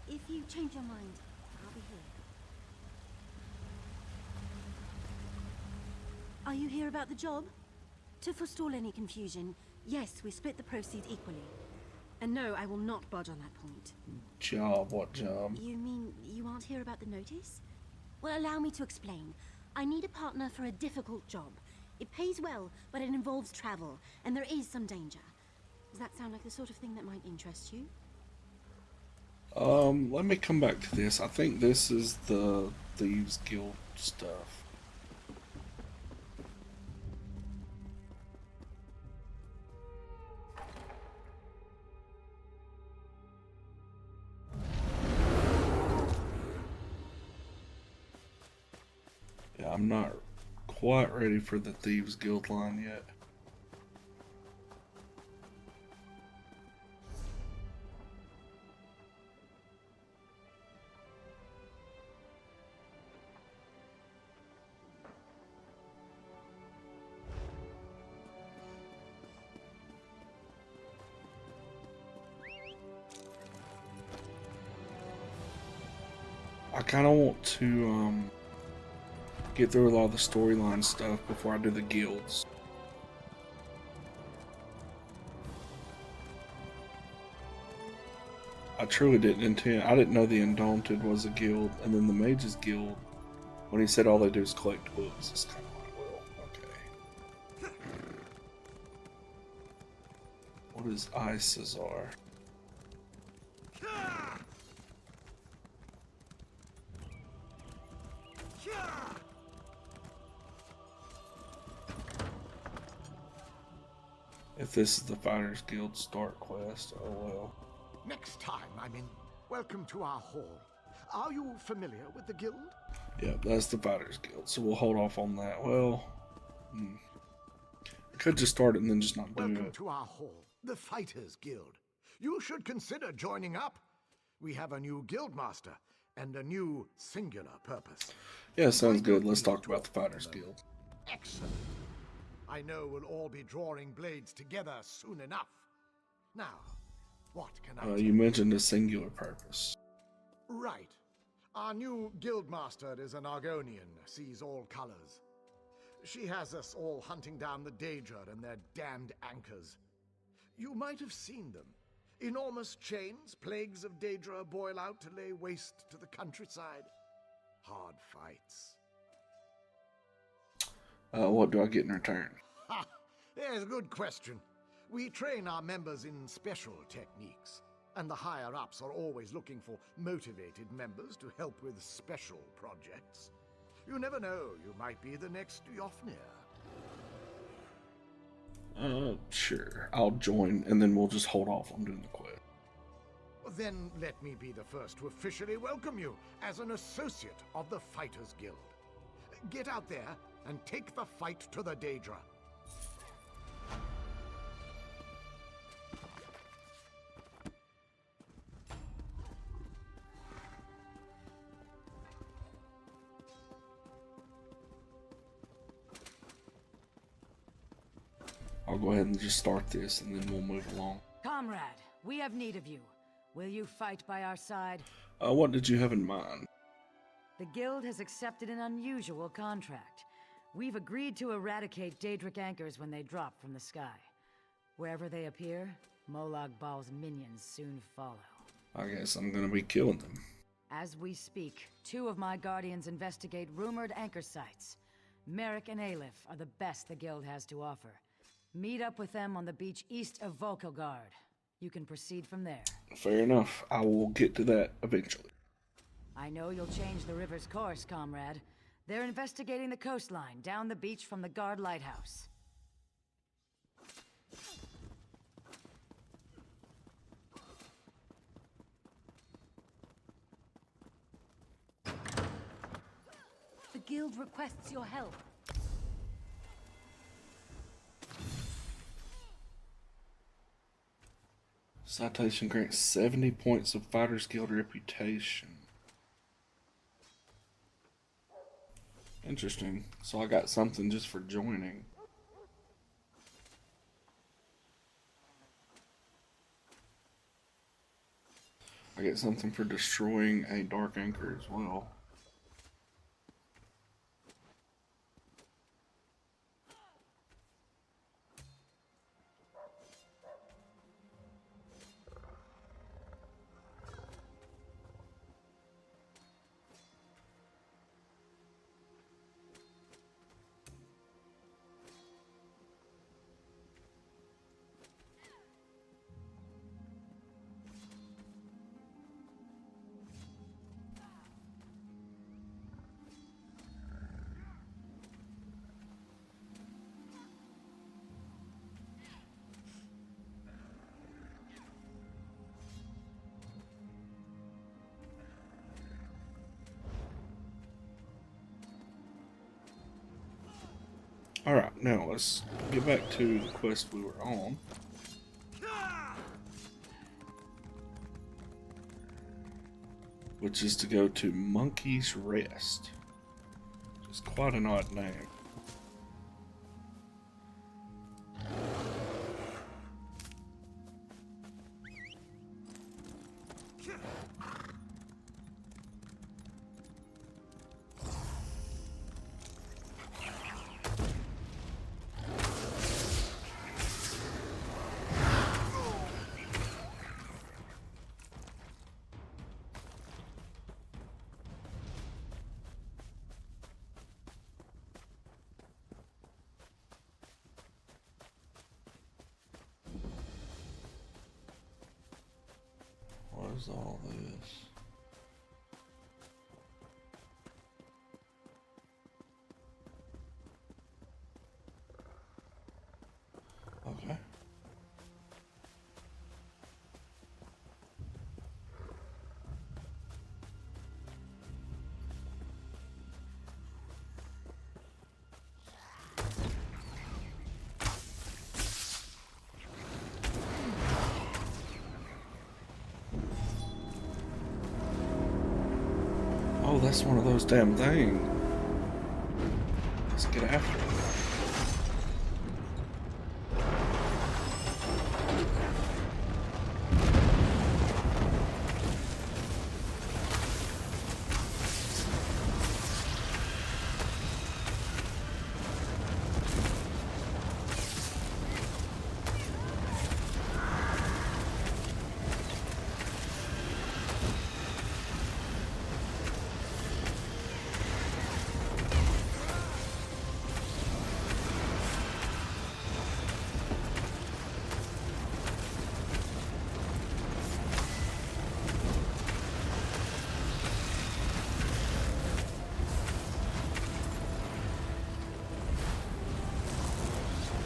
If you change your mind, I'll be here. Are you here about the job? To forestall any confusion, yes, we split the proceeds equally. And no, I will not budge on that point. Job? What job? You mean you aren't here about the notice? Well, allow me to explain. I need a partner for a difficult job. It pays well, but it involves travel, and there is some danger. Does that sound like the sort of thing that might interest you? Let me come back to this. I think this is the Thieves Guild stuff. Yeah, I'm not quite ready for the Thieves Guild line yet. I kind of want to get through a lot of the storyline stuff before I do the guilds. I truly didn't intend. I didn't know the Undaunted was a guild, and then the Mages Guild. When he said all they do is collect books, it's kind of like, well, okay. What is Icezar? If this is the Fighters Guild start quest, oh well. Next time I'm in, welcome to our hall. Are you familiar with the guild? Yeah, that's the Fighters Guild, so we'll hold off on that. Well, I could just start it and then just not do Welcome it. to our hall, the Fighters Guild. You should consider joining up. We have a new guild master and a new singular purpose. Yeah, sounds I good. don't Let's need talk to about the offend Fighters them. Guild. Excellent. I know we'll all be drawing blades together soon enough. Now, what can I tell You mentioned a singular purpose. Right. Our new guildmaster is an Argonian, sees all colors. She has us all hunting down the Daedra and their damned anchors. You might have seen them. Enormous chains, plagues of Daedra boil out to lay waste to the countryside. Hard fights. What do I get in return? Ha! There's a good question. We train our members in special techniques, and the higher-ups are always looking for motivated members to help with special projects. You never know, you might be the next Yofnir. Sure. I'll join, and then we'll just hold off on doing the quest. Then let me be the first to officially welcome you as an associate of the Fighters Guild. Get out there and take the fight to the Daedra. I'll go ahead and just start this, and then we'll move along. Comrade, we have need of you. Will you fight by our side? What did you have in mind? The Guild has accepted an unusual contract. We've agreed to eradicate Daedric anchors when they drop from the sky. Wherever they appear, Molag Bal's minions soon follow. I guess I'm gonna be killing them. As we speak, 2 of my guardians investigate rumored anchor sites. Merrick and Aleph are the best the Guild has to offer. Meet up with them on the beach east of Volkogard. You can proceed from there. Fair enough. I will get to that eventually. I know you'll change the river's course, comrade. They're investigating the coastline down the beach from the Guard Lighthouse. guild requests your help. Citation grants 70 points of Fighters Guild reputation. Interesting. So I got something just for joining. I get something for destroying a Dark Anchor as well. Alright, now let's get back to the quest we were on. Which is to go to Monkey's Rest. Which is quite an odd name. What is all this? Okay. Oh, that's one of those damn things. Let's get after it.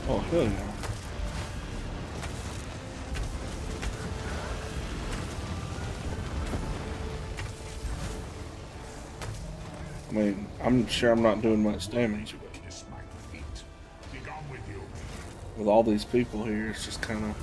Oh, hell yeah. I mean, I'm sure I'm not doing much damage, but Kiss my feet. Be gone with you. with all these people here, it's just kind of...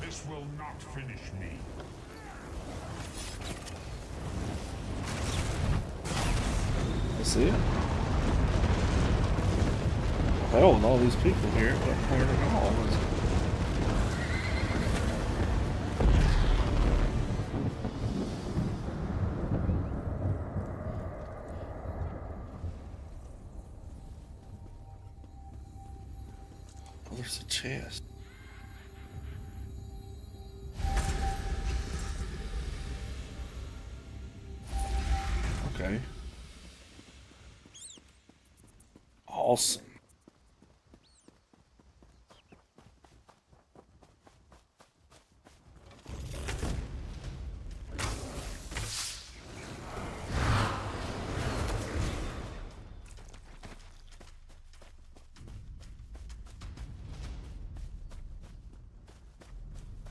This will not finish me. I see it. Hell, with all these people here, it doesn't hurt at all, is it? Oh, there's a chest. Okay. Awesome.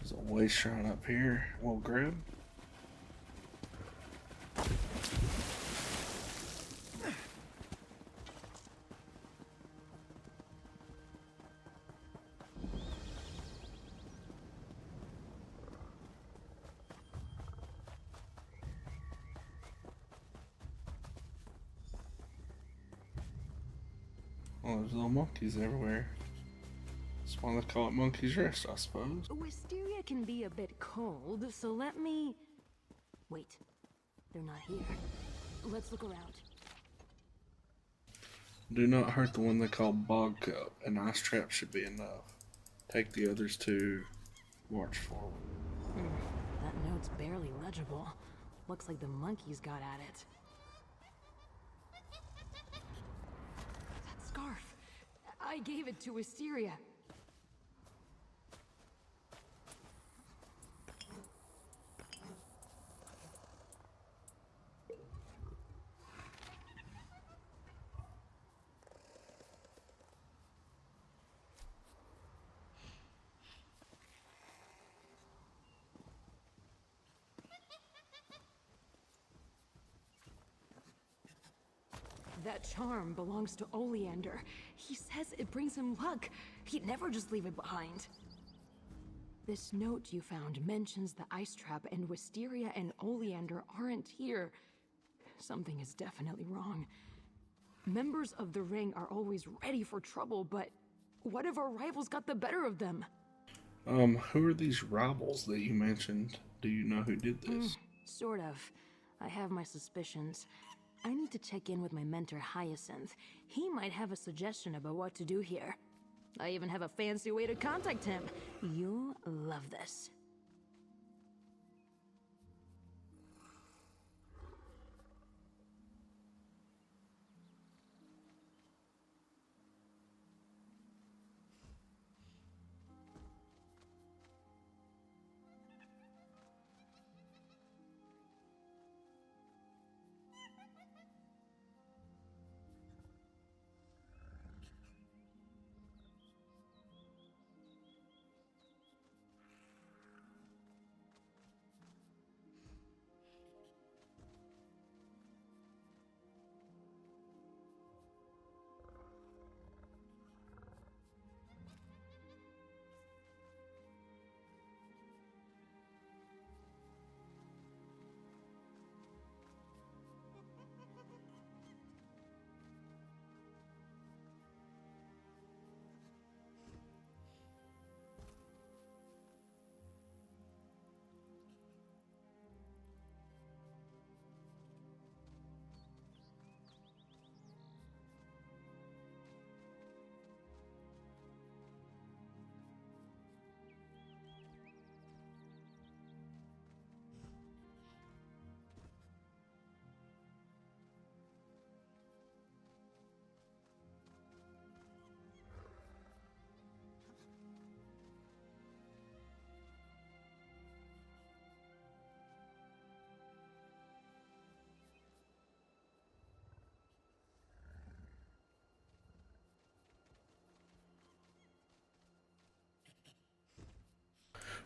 There's a way shrine up here. We'll grab. Oh, there's little monkeys everywhere. That's why they call it Monkey's Rest, I suppose. Wisteria can be a bit cold, so let me... Wait, they're not here. Let's look around. Do not hurt the one they call Bog Cup. An ice trap should be enough. Take the others to march forward. That note's barely legible. Looks like the monkeys got at it. That scarf. I gave it to Wisteria. That charm belongs to Oleander. He says it brings him luck. He'd never just leave it behind. This note you found mentions the ice trap, and Wisteria and Oleander aren't here. Something is definitely wrong. Members of the Ring are always ready for trouble, but what if our rivals got the better of them? Who are these rivals that you mentioned? Do you know who did this? Sort of. I have my suspicions. I need to check in with my mentor, Hyacinth. He might have a suggestion about what to do here. I even have a fancy way to contact him. You'll love this.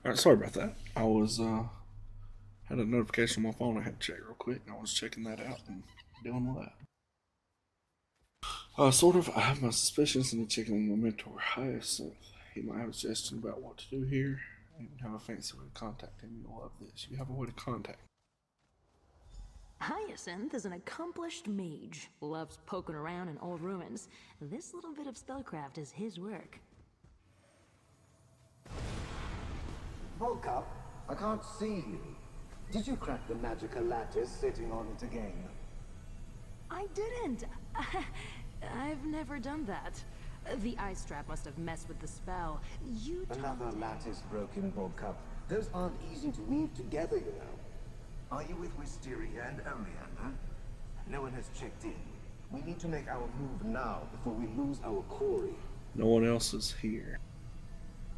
Alright, sorry about that. I was, had a notification on my phone I had to check real quick, and I was checking that out and dealing with that. Sort of, I have my suspicions and checking on my mentor, Hyacinth. He might have a suggestion about what to do here. I even have a fancy way to contact him. You'll love this. You have a way to contact him. Hyacinth is an accomplished mage. Loves poking around in old ruins. This little bit of spellcraft is his work. Volcup, I can't see you. Did you crack the magical lattice sitting on it again? I didn't. I've never done that. The ice trap must have messed with the spell. You Another lattice broken, Volcup. Those aren't easy to weave together, you know. Are you with Wisteria and Oleander? No one has checked in. We need to make our move now before we lose our quarry. No one else is here.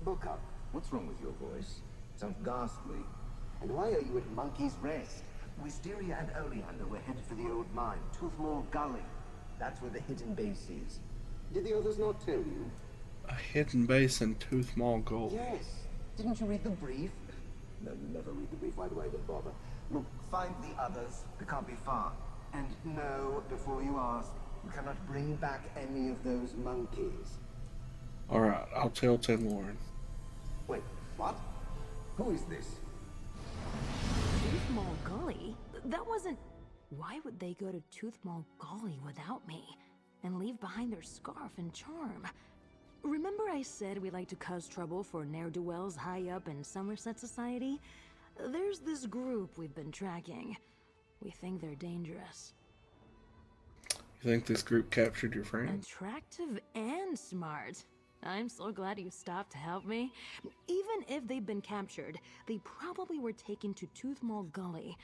Volcup, what's wrong with your voice? Sounds ghastly. And why are you at Monkey's Rest? Wisteria and Oleander were headed for the old mine, Toothmore Gully. That's where the hidden base is. Did the others not tell you? A hidden base in Toothmore Gully. Yes. Didn't you read the brief? No, you never read the brief. Why do I even bother? Look, find the others. They can't be far. And no, before you ask, you cannot bring back any of those monkeys. Alright, I'll tell Ted Lauren. Wait, what? Who is this? Tooth Mall Gully? That wasn't... Why would they go to Tooth Mall Gully without me? And leave behind their scarf and charm? Remember I said we like to cause trouble for ne'er-do-wells high up in Somerset Society? There's this group we've been tracking. We think they're dangerous. You think this group captured your friend? Attractive and smart. I'm so glad you stopped to help me. Even if they've been captured, they probably were taken to Tooth Mall Gully.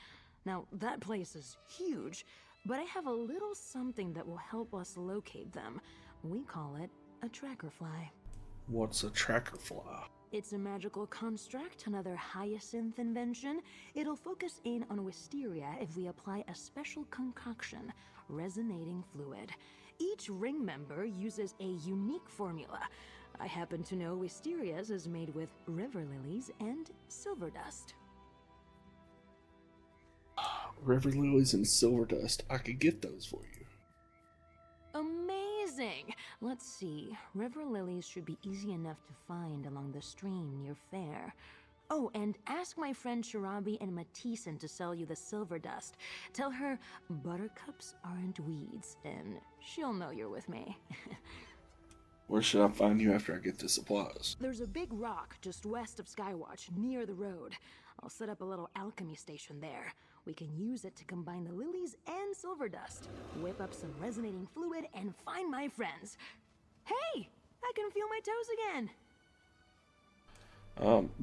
Now, that place is huge, but I have a little something that will help us locate them. We call it a tracker fly. What's a tracker fly? It's a magical construct, another hyacinth invention. It'll focus in on wisteria if we apply a special concoction, resonating fluid. Each ring member uses a unique formula. I happen to know Wisteria's is made with river lilies and silver dust. River lilies and silver dust. I could get those for you. Amazing! Let's see. River lilies should be easy enough to find along the stream near Fair. Oh, and ask my friend Shirabi and Matissan to sell you the silver dust. Tell her buttercups aren't weeds, and she'll know you're with me. Where should I find you after I get the supplies? There's a big rock just west of Skywatch, near the road. I'll set up a little alchemy station there. We can use it to combine the lilies and silver dust, whip up some resonating fluid, and find my friends. Hey! I can feel my toes again!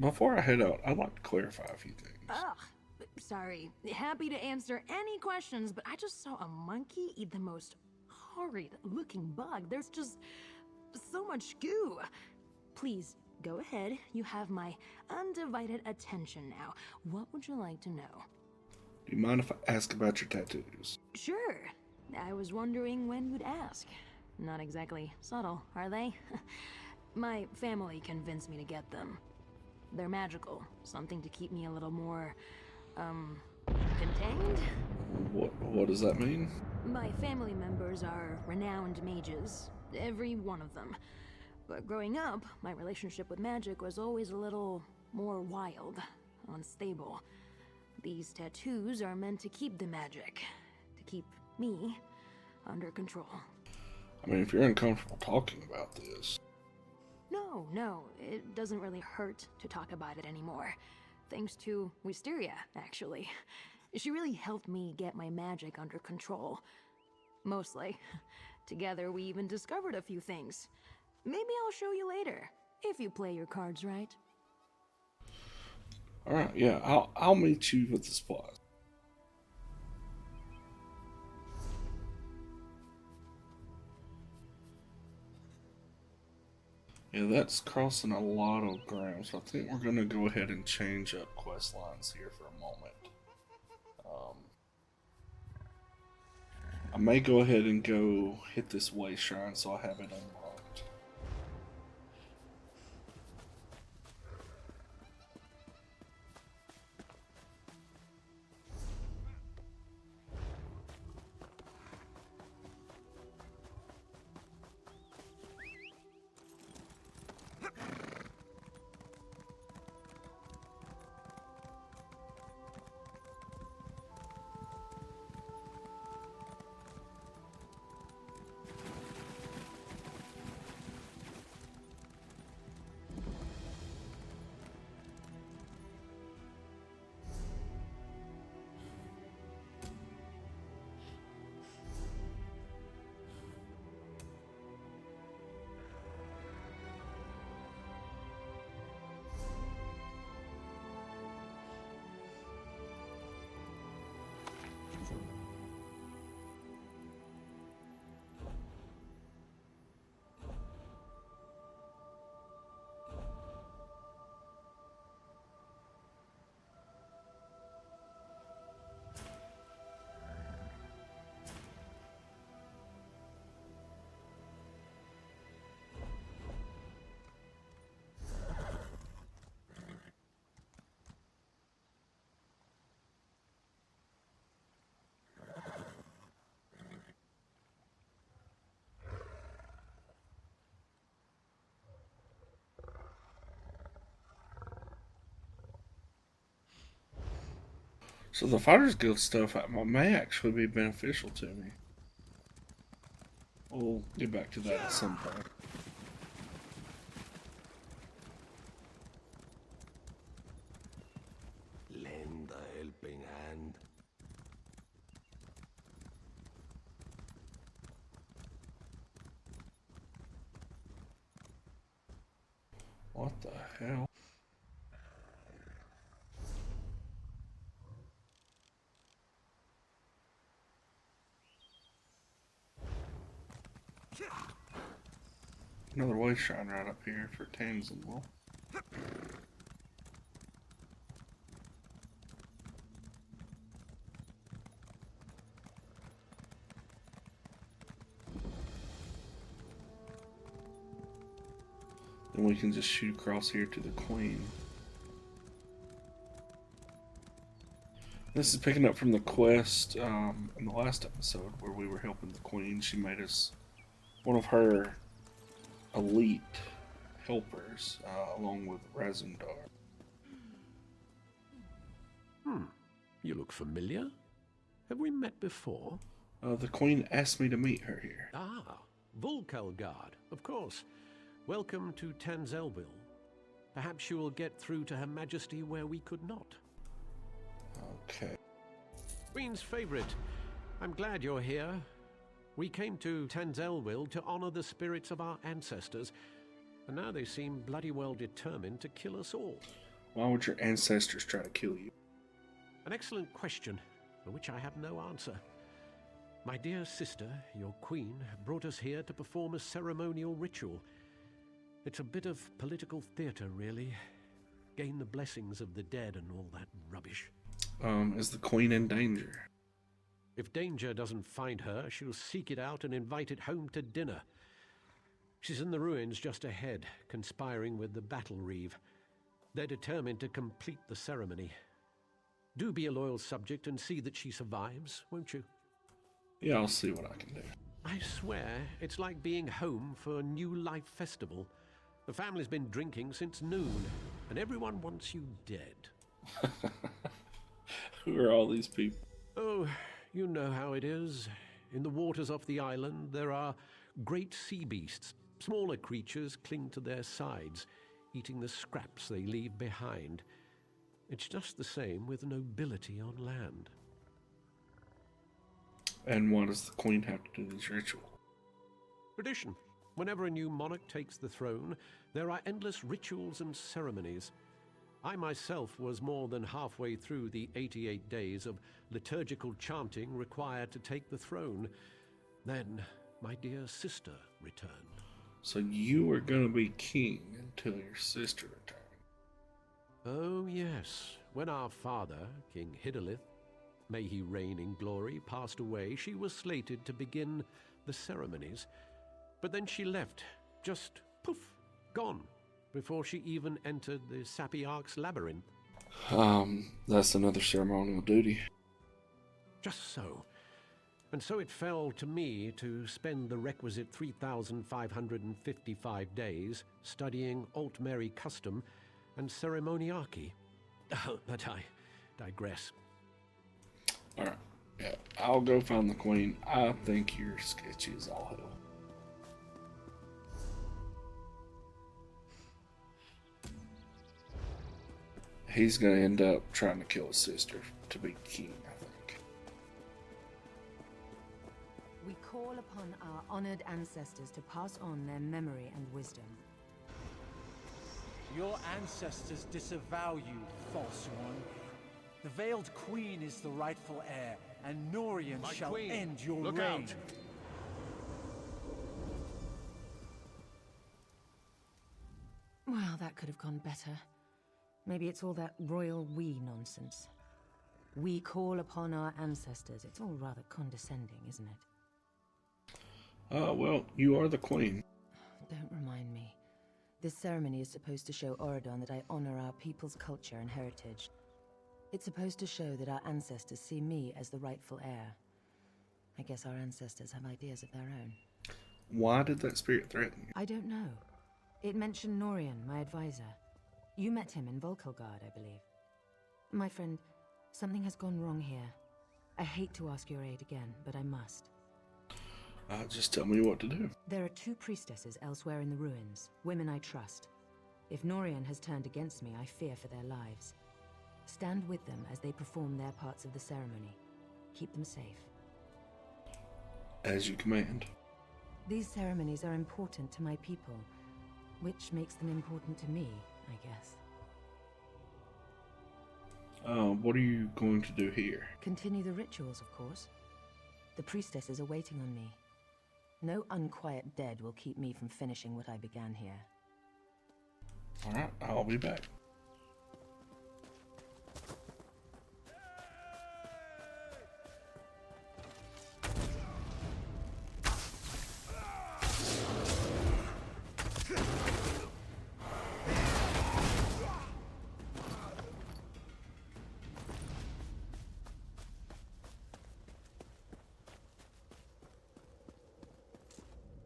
Before I head out, I'd like to clarify a few things. Ugh, sorry. Happy to answer any questions, but I just saw a monkey eat the most horrid-looking bug. There's just so much goo. Please, go ahead. You have my undivided attention now. What would you like to know? Do you mind if I ask about your tattoos? Sure. I was wondering when you'd ask. Not exactly subtle, are they? My family convinced me to get them. They're magical. Something to keep me a little more, contained? What does that mean? My family members are renowned mages. Every one of them. But growing up, my relationship with magic was always a little more wild, unstable. These tattoos are meant to keep the magic. To keep me under control. I mean, if you're uncomfortable talking about this... No, it doesn't really hurt to talk about it anymore. Thanks to Wisteria, actually. She really helped me get my magic under control. Mostly. Together, we even discovered a few things. Maybe I'll show you later, if you play your cards right. Alright, yeah, I'll meet you with the supplies. Yeah, that's crossing a lot of ground, so I think we're going to go ahead and change up quest lines here for a moment. I may go ahead and go hit this way shrine so I have it unlocked. So the Fighters Guild stuff may actually be beneficial to me. We'll get back to that at some point. Lend a helping hand. What the hell? Another way shrine right up here for Tanzanwil. Then we can just shoot across here to the Queen. This is picking up from the quest in the last episode where we were helping the Queen. She made us one of her elite helpers, along with Razumdar. You look familiar. Have we met before? The Queen asked me to meet her here. Ah, Volkelgard, of course. Welcome to Tanzelwil. Perhaps you will get through to Her Majesty where we could not. Okay. Queen's favorite. I'm glad you're here. We came to Tanzelwil to honor the spirits of our ancestors, and now they seem bloody well determined to kill us all. Why would your ancestors try to kill you? An excellent question, for which I have no answer. My dear sister, your queen, brought us here to perform a ceremonial ritual. It's a bit of political theater, really. Gain the blessings of the dead and all that rubbish. Is the Queen in danger? If danger doesn't find her, she'll seek it out and invite it home to dinner. She's in the ruins just ahead, conspiring with the Battle Reeve. They're determined to complete the ceremony. Do be a loyal subject and see that she survives, won't you? Yeah, I'll see what I can do. I swear, it's like being home for a New Life festival. The family's been drinking since noon, and everyone wants you dead. Who are all these people? Oh, you know how it is. In the waters off the island, there are great sea beasts. Smaller creatures cling to their sides, eating the scraps they leave behind. It's just the same with nobility on land. And why does the Queen have to do this ritual? Tradition. Whenever a new monarch takes the throne, there are endless rituals and ceremonies. I myself was more than halfway through the 88 days of liturgical chanting required to take the throne. Then my dear sister returned. So you were going to be king until your sister returned. Oh, yes. When our father, King Hidalith, may he reign in glory, passed away, she was slated to begin the ceremonies. But then she left, just poof, gone, before she even entered the Sapiarch's labyrinth. That's another ceremonial duty. Just so. And so it fell to me to spend the requisite 3,555 days studying Altmeri custom and ceremoniarchy. But I digress. Alright, yeah, I'll go find the Queen. I think your sketch is all hell. He's gonna end up trying to kill his sister to be king, I think. We call upon our honored ancestors to pass on their memory and wisdom. Your ancestors disavow you, false one. The Veiled Queen is the rightful heir, and Norian shall end your Look reign. out. Well, that could have gone better. Maybe it's all that royal we nonsense. We call upon our ancestors. It's all rather condescending, isn't it? Well, you are the Queen. Don't remind me. This ceremony is supposed to show Auradon that I honor our people's culture and heritage. It's supposed to show that our ancestors see me as the rightful heir. I guess our ancestors have ideas of their own. Why did that spirit threaten you? I don't know. It mentioned Norian, my advisor. You met him in Volkelgard, I believe. My friend, Something has gone wrong here. I hate to ask your aid again, but I must. Just tell me what to do. There are 2 priestesses elsewhere in the ruins, women I trust. If Norian has turned against me, I fear for their lives. Stand with them as they perform their parts of the ceremony. Keep them safe. As you command. These ceremonies are important to my people, which makes them important to me, I guess. What are you going to do here? Continue the rituals, of course. The priestesses are waiting on me. No unquiet dead will keep me from finishing what I began here. Alright, I'll be back.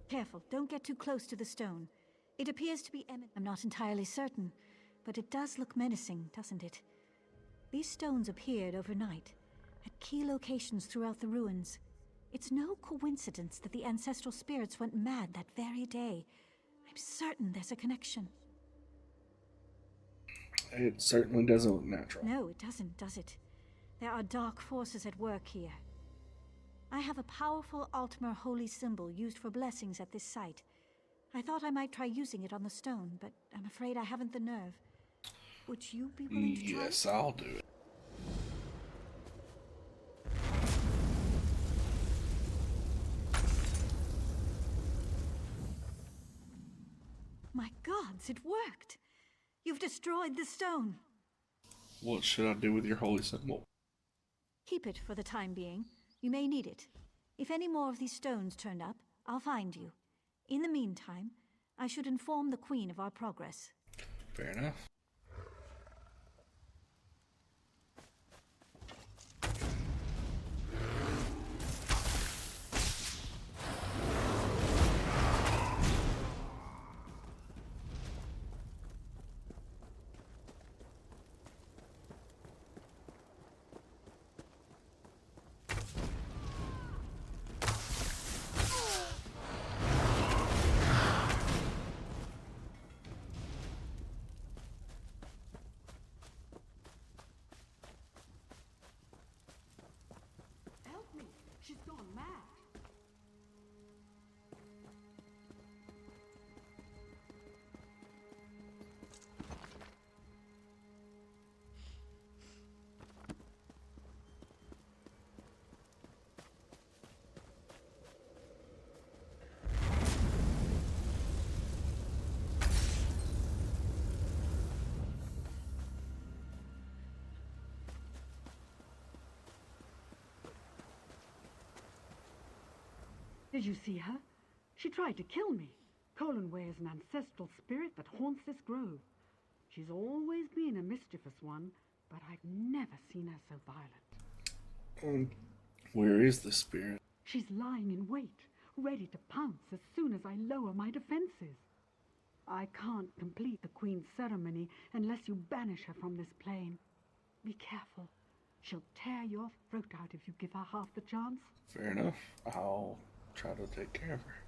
Careful, don't get too close to the stone. It appears to be I'm not entirely certain, but it does look menacing, doesn't it? These stones appeared overnight, at key locations throughout the ruins. It's no coincidence that the ancestral spirits went mad that very day. I'm certain there's a connection. It certainly doesn't look natural. No, it doesn't, does it? There are dark forces at work here. I have a powerful Altmer holy symbol used for blessings at this site. I thought I might try using it on the stone, but I'm afraid I haven't the nerve. Would you be willing to try? Yes, I'll do it. My gods, it worked! You've destroyed the stone. What should I do with your holy symbol? Keep it for the time being. You may need it. If any more of these stones turn up, I'll find you. In the meantime, I should inform the Queen of our progress. Fair enough. She's gone mad. Did you see her? She tried to kill me. Colanway is an ancestral spirit that haunts this grove. She's always been a mischievous one, but I've never seen her so violent. Where is the spirit? She's lying in wait, ready to pounce as soon as I lower my defenses. I can't complete the Queen's ceremony unless you banish her from this plane. Be careful. She'll tear your throat out if you give her half the chance. Fair enough. I'll try to take care of her.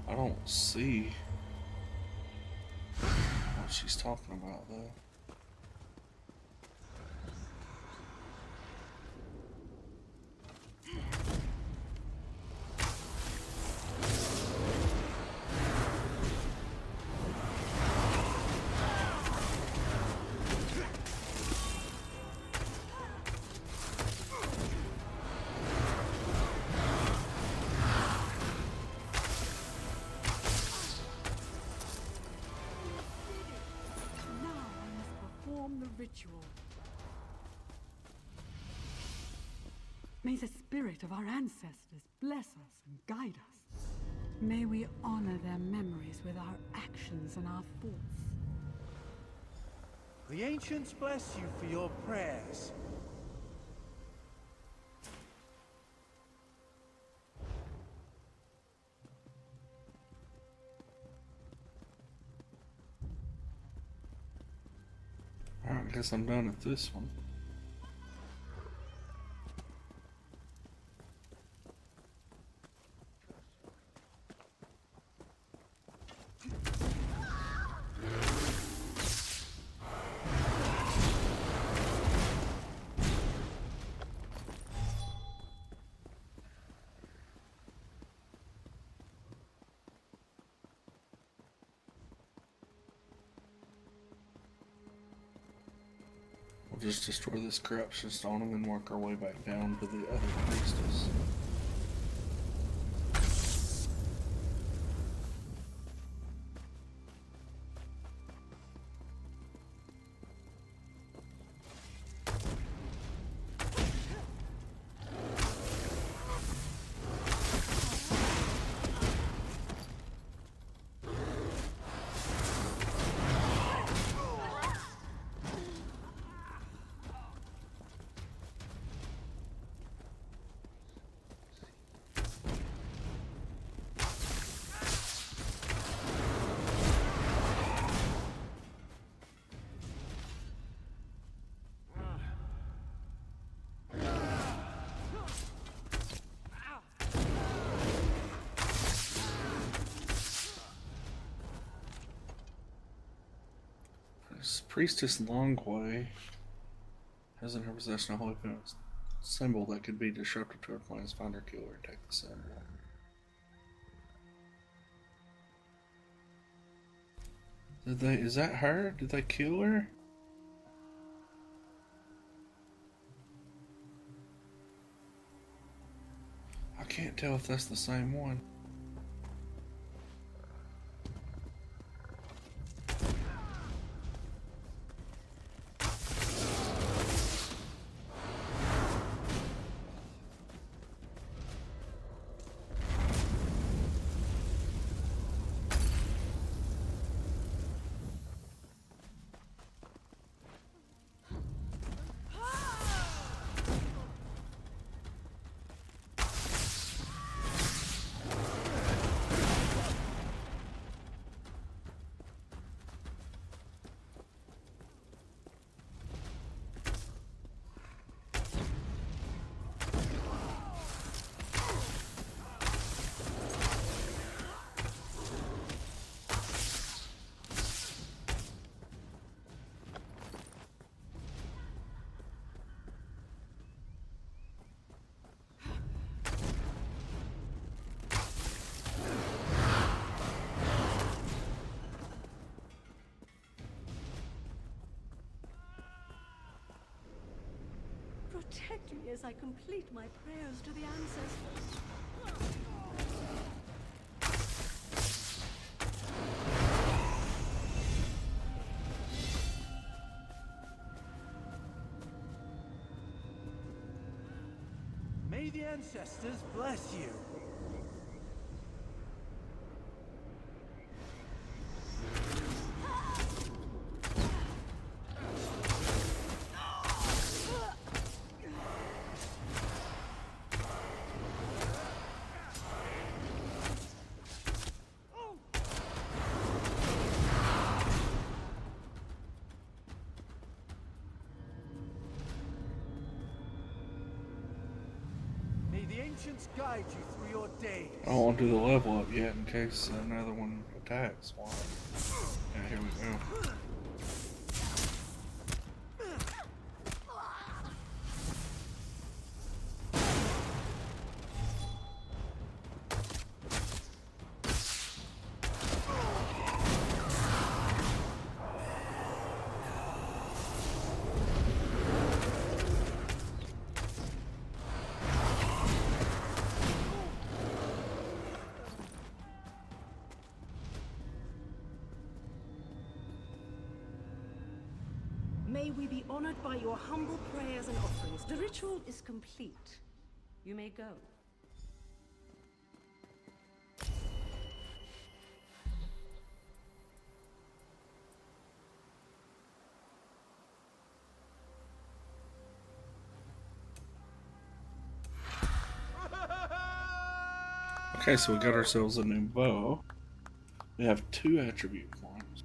I don't see what she's talking about, though. Ritual. May the spirit of our ancestors bless us and guide us. May we honor their memories with our actions and our thoughts. The ancients bless you for your prayers. I guess I'm done at this one. We'll just destroy this corruption stone and then work our way back down to the other priestess. Priestess Longway has in her possession a holy symbol that could be disruptive to her plans. Find her, kill her, and take the symbol. Did they? Is that her? Did they kill her? I can't tell if that's the same one. Protect me as I complete my prayers to the ancestors. May the ancestors bless you. Ancients guide you through your days. I don't want to do the level up yet in case another one attacks. Wow. Yeah, here we go. May we be honored by your humble prayers and offerings. The ritual is complete. You may go. Okay, so we got ourselves a new bow. We have 2 attribute points.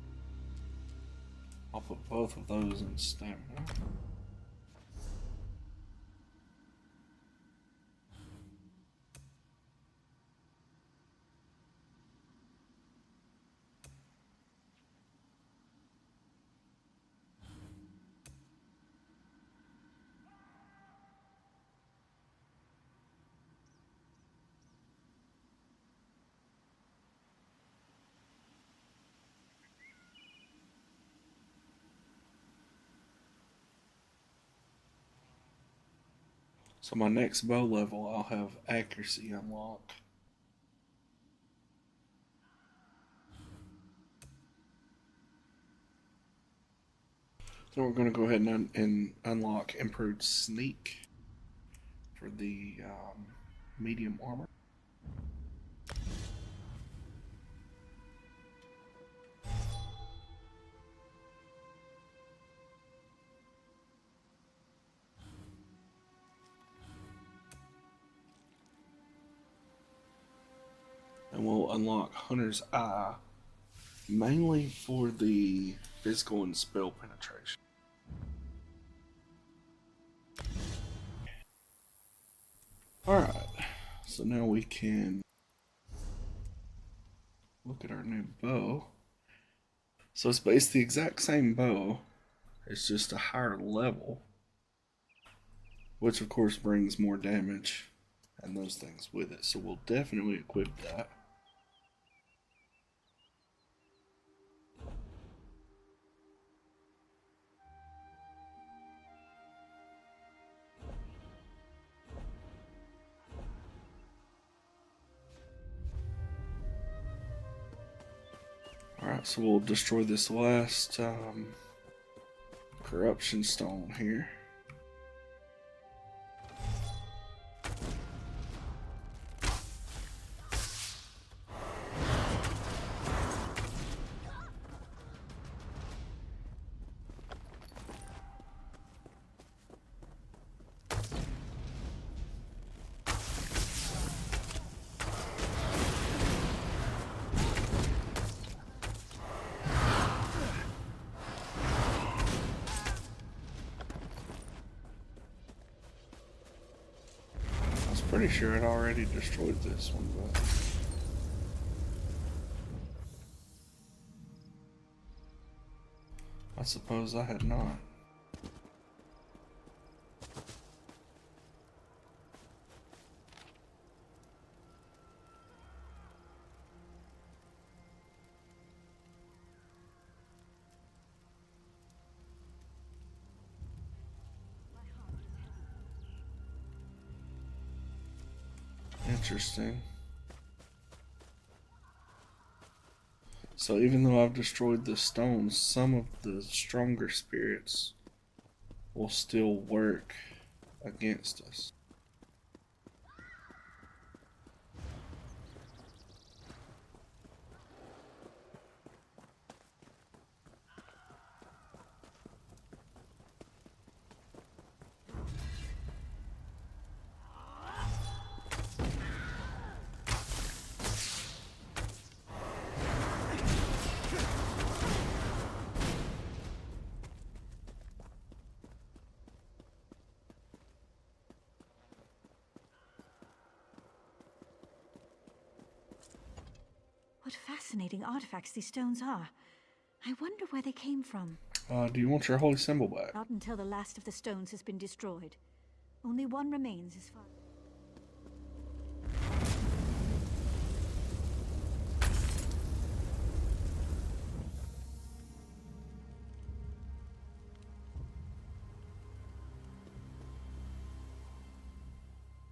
I'll put both of those in stamina. So my next bow level, I'll have accuracy unlock. So we're going to go ahead and unlock improved sneak for the medium armor. And we'll unlock Hunter's Eye, mainly for the physical and spell penetration. Alright, so now we can look at our new bow. So it's basically the exact same bow, it's just a higher level, which of course brings more damage and those things with it. So we'll definitely equip that. Alright, so we'll destroy this last corruption stone here. Pretty sure I'd already destroyed this one, but I suppose I had not. Interesting. So even though I've destroyed the stones, some of the stronger spirits will still work against us. What fascinating artifacts these stones are. I wonder where they came from. Do you want your holy symbol back? Not until the last of the stones has been destroyed. Only one remains as far...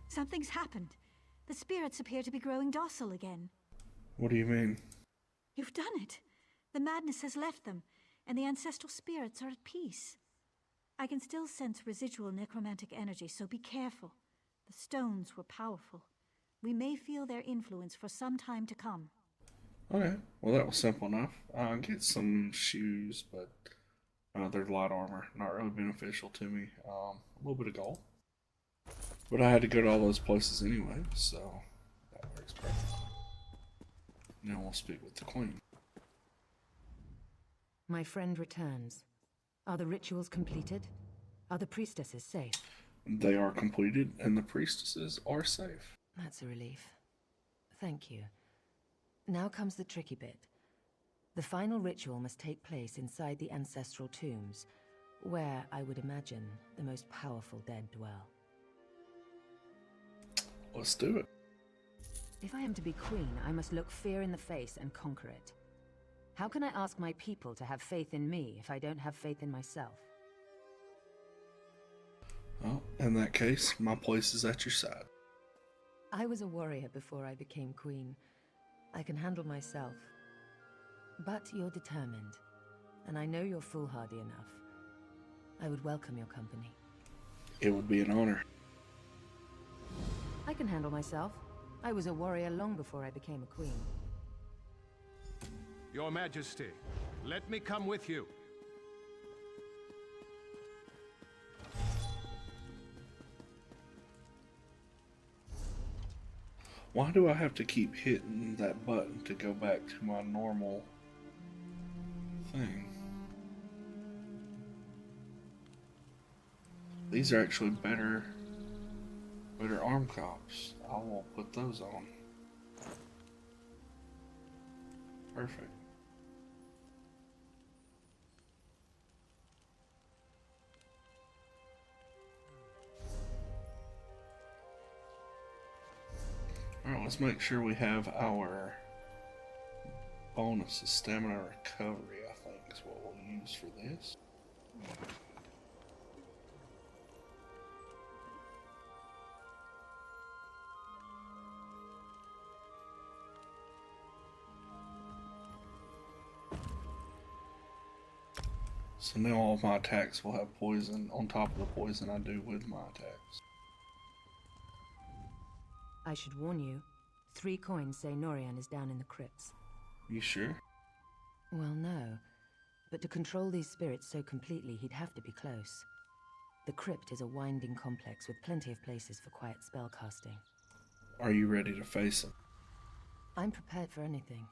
Something's happened. The spirits appear to be growing docile again. What do you mean? You've done it. The madness has left them, and the ancestral spirits are at peace. I can still sense residual necromantic energy, so be careful. The stones were powerful. We may feel their influence for some time to come. Okay, well that was simple enough. I'll get some shoes, but they're light armor, not really beneficial to me. A little bit of gold. But I had to go to all those places anyway, so that works perfectly. Now we'll speak with the queen. My friend returns. Are the rituals completed? Are the priestesses safe? They are completed, and the priestesses are safe. That's a relief. Thank you. Now comes the tricky bit. The final ritual must take place inside the ancestral tombs, where, I would imagine, the most powerful dead dwell. Let's do it. If I am to be queen, I must look fear in the face and conquer it. How can I ask my people to have faith in me if I don't have faith in myself? Well, in that case, my place is at your side. I was a warrior before I became queen. I can handle myself. But you're determined, and I know you're foolhardy enough. I would welcome your company. It would be an honor. I can handle myself. I was a warrior long before I became a queen. Your Majesty, let me come with you. Why do I have to keep hitting that button to go back to my normal thing? These are actually better arm cops. I will put those on. Perfect. Alright, let's make sure we have our bonus of stamina recovery, I think is what we'll use for this. So now all of my attacks will have poison on top of the poison I do with my attacks. I should warn you, 3 coins say Norian is down in the crypts. You sure? Well, no. But to control these spirits so completely, he'd have to be close. The crypt is a winding complex with plenty of places for quiet spellcasting. Are you ready to face him? I'm prepared for anything.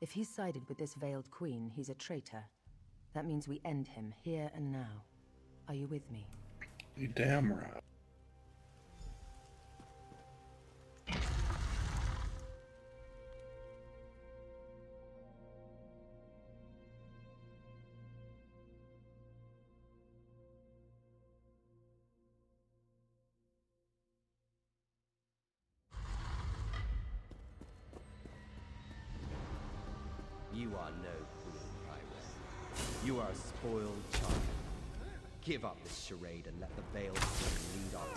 If he's sided with this veiled queen, he's a traitor. That means we end him here and now. Are you with me? You damn right. You are no queen, Irene. You are a spoiled child. Give up this charade and let the Veiled Queen lead on.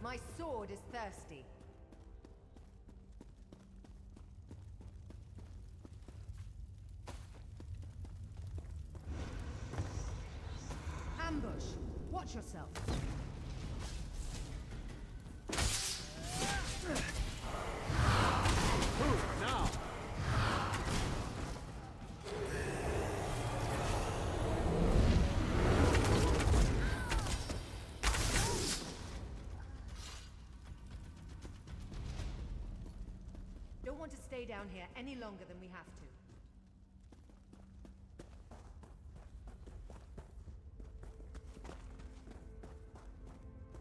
My sword is thirsty. Ambush! Watch yourself! Move now! Don't want to stay down here any longer than we have to.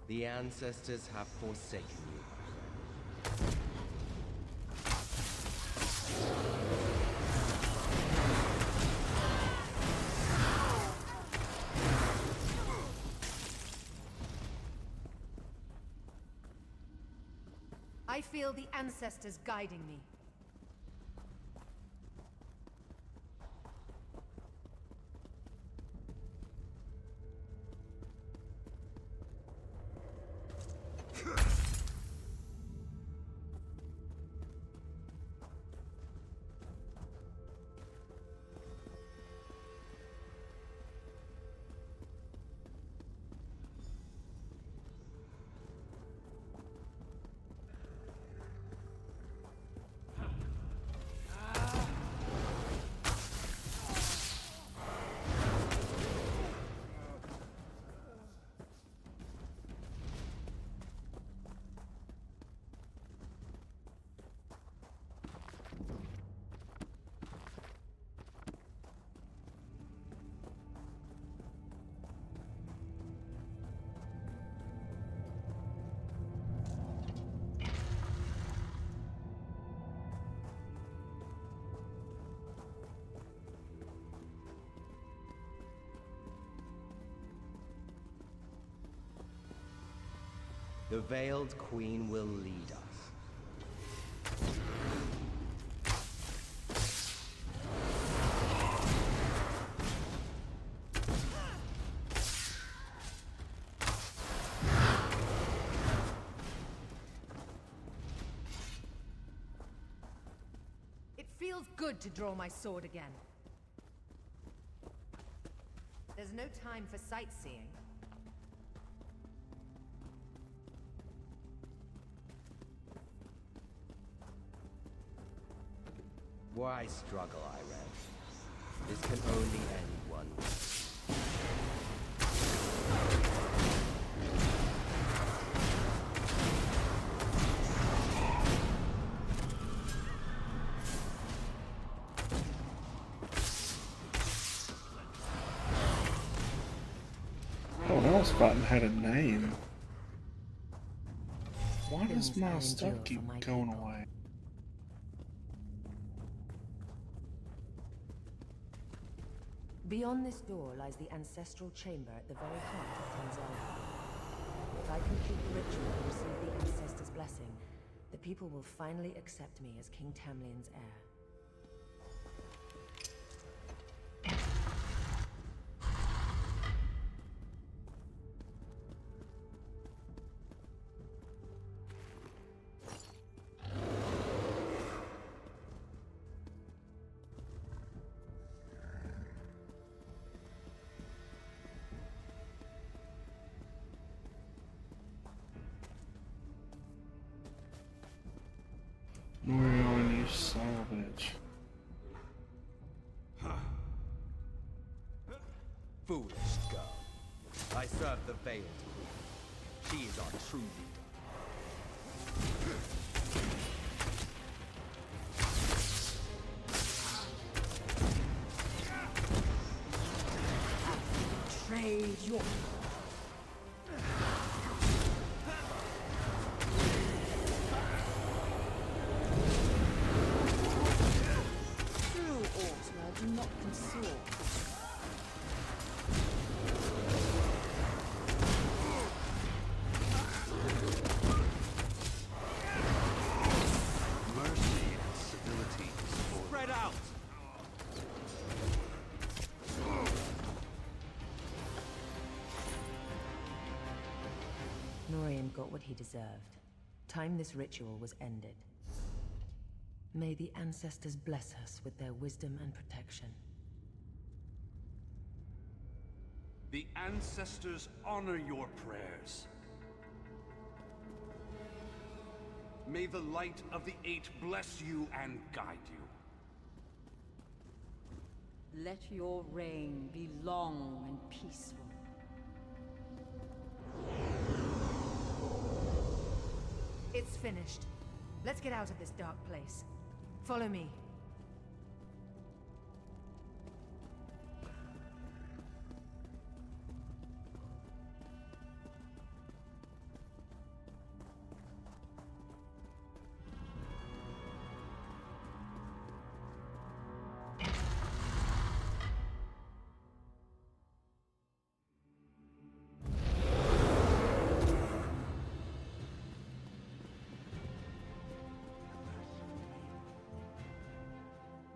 The ancestors have forsaken you. I feel the ancestors guiding me. The Veiled Queen will lead us. It feels good to draw my sword again. There's no time for sightseeing. Why struggle, Irene? This can only end one way. Oh, I was fighting had a name. Why does my stuff keep going away? Beyond this door lies the ancestral chamber at the very heart of Tanzania. If I complete the ritual and receive the ancestor's blessing, the people will finally accept me as King Tamlin's heir. Norion, you son of a bitch. Foolish girl. I serve the Veiled Queen. She is our true leader. Betrayed your... True Ortler do not consort. Mercy and civility. Spread out! Norian got what he deserved. Time this ritual was ended. May the ancestors bless us with their wisdom and protection. The ancestors honor your prayers. May the light of the Eight bless you and guide you. Let your reign be long and peaceful. It's finished. Let's get out of this dark place. Follow me.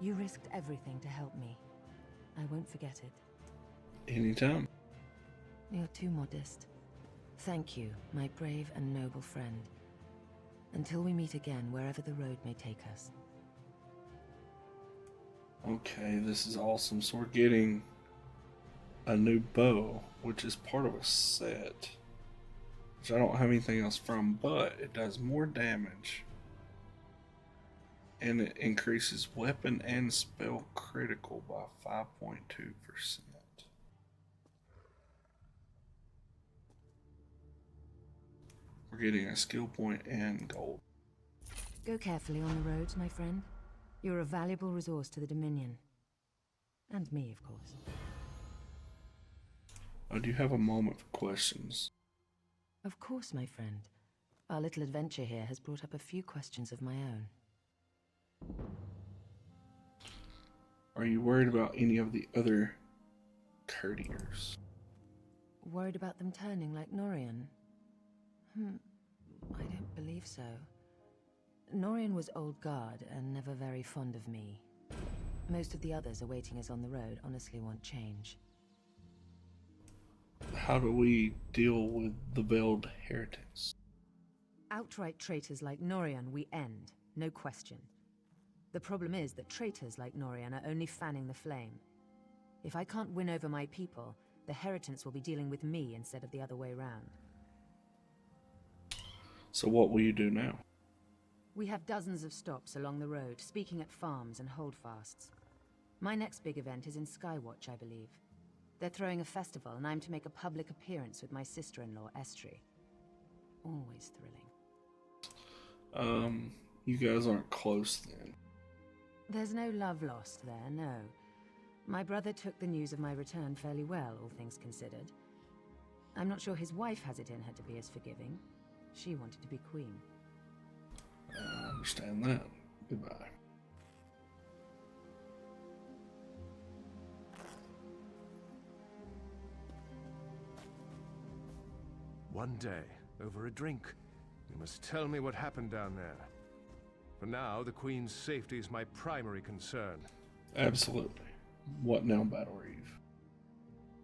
You risked everything to help me. I won't forget it. Anytime. You're too modest. Thank you, my brave and noble friend. Until we meet again, wherever the road may take us. Okay, this is awesome. So we're getting a new bow, which is part of a set, which I don't have anything else from, but it does more damage. And it increases weapon and spell critical by 5.2%. We're getting a skill point and gold. Go carefully on the roads, my friend. You're a valuable resource to the Dominion. And me, of course. Oh, do you have a moment for questions? Of course, my friend. Our little adventure here has brought up a few questions of my own. Are you worried about any of the other courtiers? Worried about them turning like Norian? I don't believe so. Norian was old guard and never very fond of me. Most of the others awaiting us on the road honestly want change. How do we deal with the veiled heretics? Outright traitors like Norian we end, no question. The problem is that traitors like Norian are only fanning the flame. If I can't win over my people, the Heritants will be dealing with me instead of the other way round. So what will you do now? We have dozens of stops along the road, speaking at farms and holdfasts. My next big event is in Skywatch, I believe. They're throwing a festival, and I'm to make a public appearance with my sister-in-law, Estri. Always thrilling. You guys aren't close then. There's no love lost there, no. My brother took the news of my return fairly well, all things considered. I'm not sure his wife has it in her to be as forgiving. She wanted to be queen. I understand that. Goodbye. One day, over a drink, you must tell me what happened down there. For now, the Queen's safety is my primary concern. Absolutely. What now, Battle Reeve?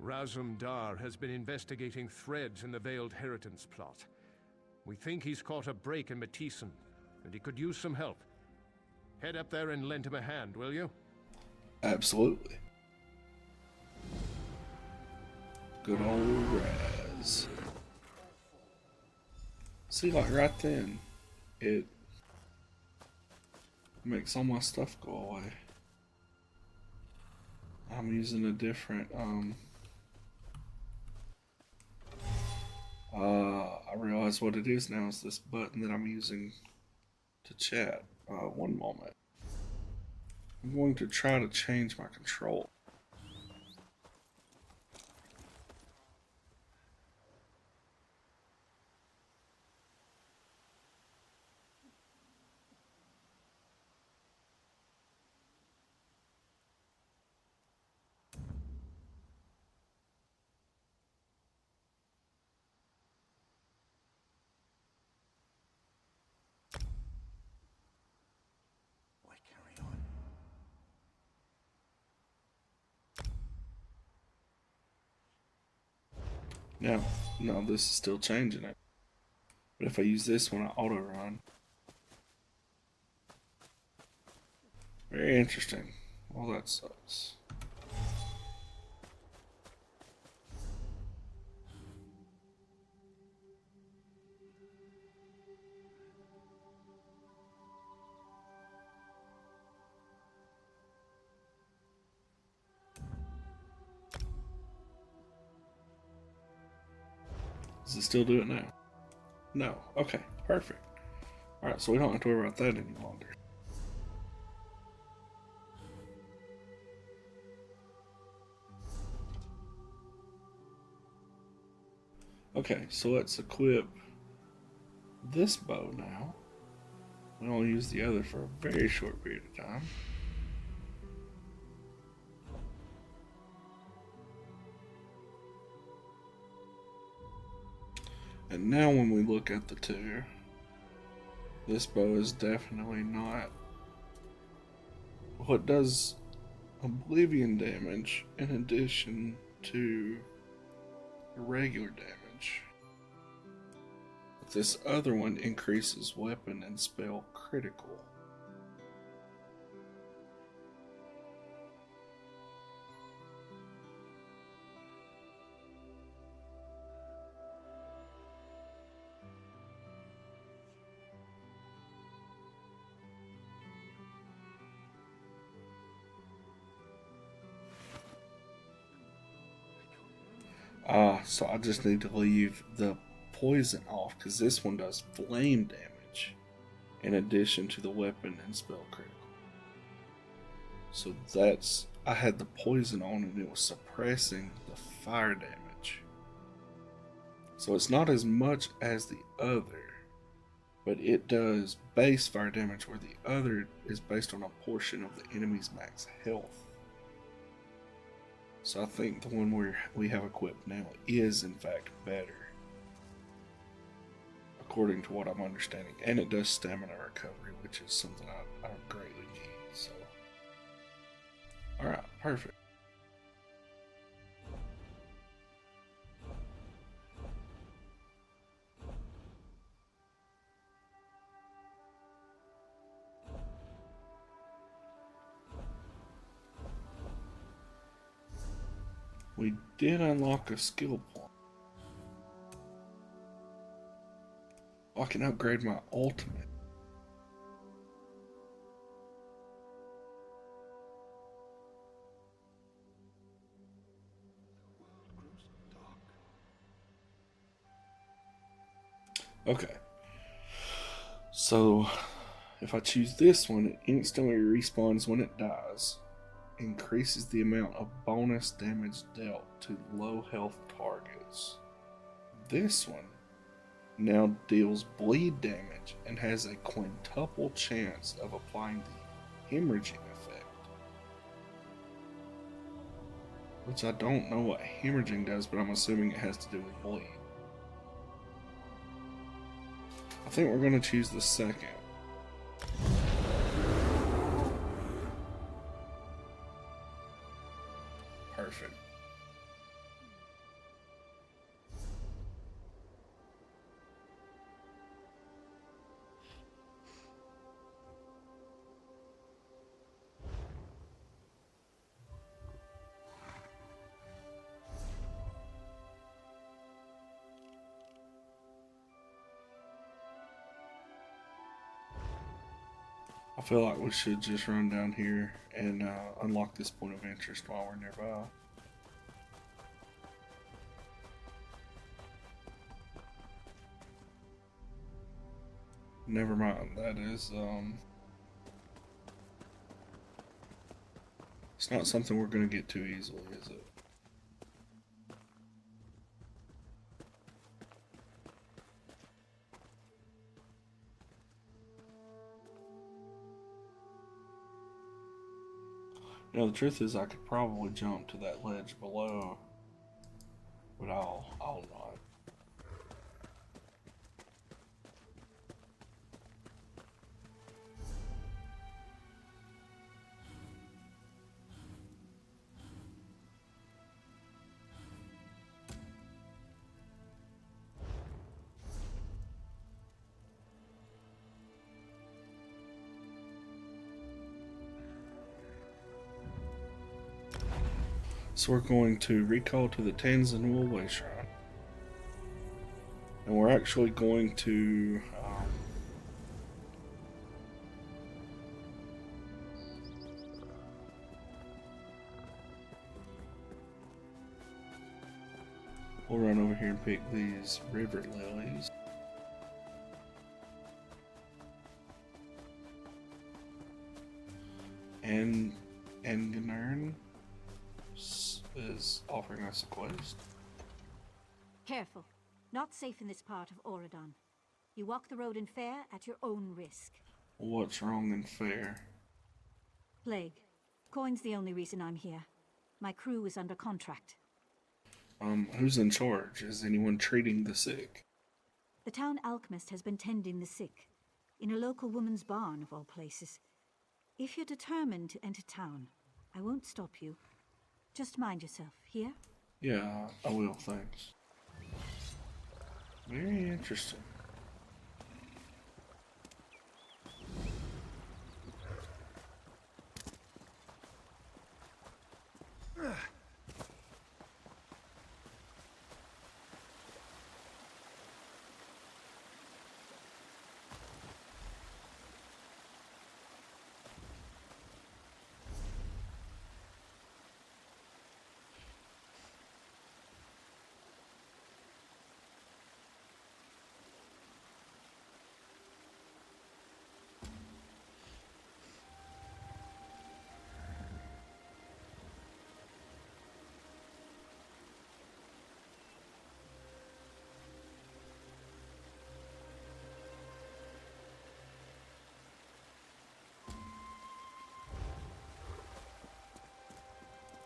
Razum Dar has been investigating threads in the Veiled Heritance plot. We think he's caught a break in Matisen, and he could use some help. Head up there and lend him a hand, will you? Absolutely. Good old Raz. See, like right then, it makes all my stuff go away. I'm using a different, I realize what it is now is this button that I'm using to chat. One moment. I'm going to try to change my control. No, this is still changing it. But if I use this one, I auto run. Very interesting. Well, that sucks. Does it still do it now? No. Okay, perfect. Alright, so we don't have to worry about that any longer. Okay, so let's equip this bow now. We only use the other for a very short period of time. And now when we look at the two, this bow is definitely not what does oblivion damage in addition to regular damage. But this other one increases weapon and spell critical. So I just need to leave the poison off because this one does flame damage in addition to the weapon and spell critical. So that's, I had the poison on and it was suppressing the fire damage. So it's not as much as the other, but it does base fire damage where the other is based on a portion of the enemy's max health. So I think the one we have equipped now is in fact better. according to what I'm understanding. And it does stamina recovery, which is something I greatly need. So, alright, perfect. We did unlock a skill point. I can upgrade my ultimate. Okay. So, if I choose this one, it instantly respawns when it dies. Increases the amount of bonus damage dealt to low health targets. This one now deals bleed damage and has a quintuple chance of applying the hemorrhaging effect. Which I don't know what hemorrhaging does, but I'm assuming it has to do with bleed. I think we're going to choose the second. Perfect. I feel like we should just run down here and unlock this point of interest while we're nearby. Never mind, that is, it's not something we're going to get too easily, is it? You know, the truth is I could probably jump to that ledge below, but I'll not. So we're going to recall to the Tanzan Woolway Shrine. And we're actually going to we'll run over here and pick these river lilies. And Enganern is offering us a quest. Careful. Not safe in this part of Auradon. You walk the road in Fair at your own risk. What's wrong in Fair? Plague. Coin's the only reason I'm here. My crew is under contract. Who's in charge? Is anyone treating the sick? The town alchemist has been tending the sick. In a local woman's barn, of all places. If you're determined to enter town, I won't stop you. Just mind yourself, here? Yeah, I will, thanks. Very interesting.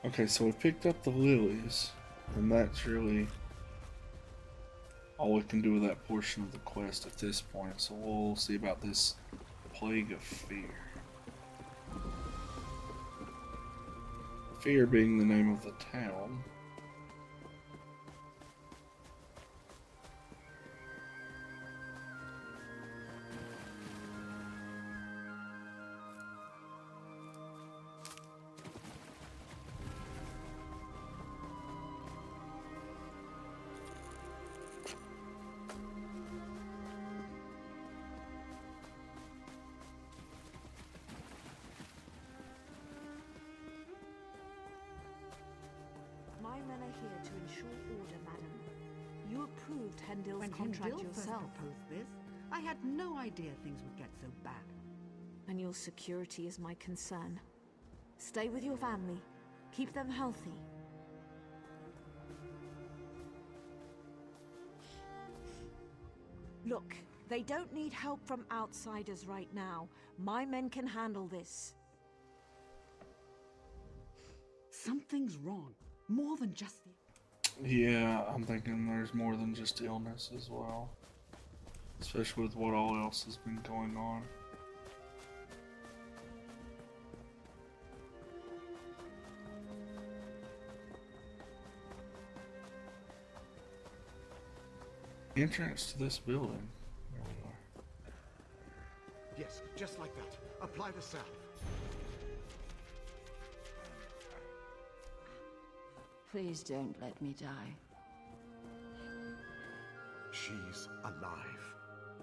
Okay, so we picked up the lilies, and that's really all we can do with that portion of the quest at this point. So we'll see about this Plague of Fear. Fear being the name of the town. My men are here to ensure order, madam. You approved Hendil's When contract Hendil first yourself. proposed this, I had no idea things would get so bad. And your security is my concern. Stay with your family. Keep them healthy. Look, they don't need help from outsiders right now. My men can handle this. Something's wrong. More than just the... Yeah, I'm thinking there's more than just illness as well. Especially with what all else has been going on. Entrance to this building. There we are. Yes, just like that. Apply the salve. Please don't let me die. She's alive.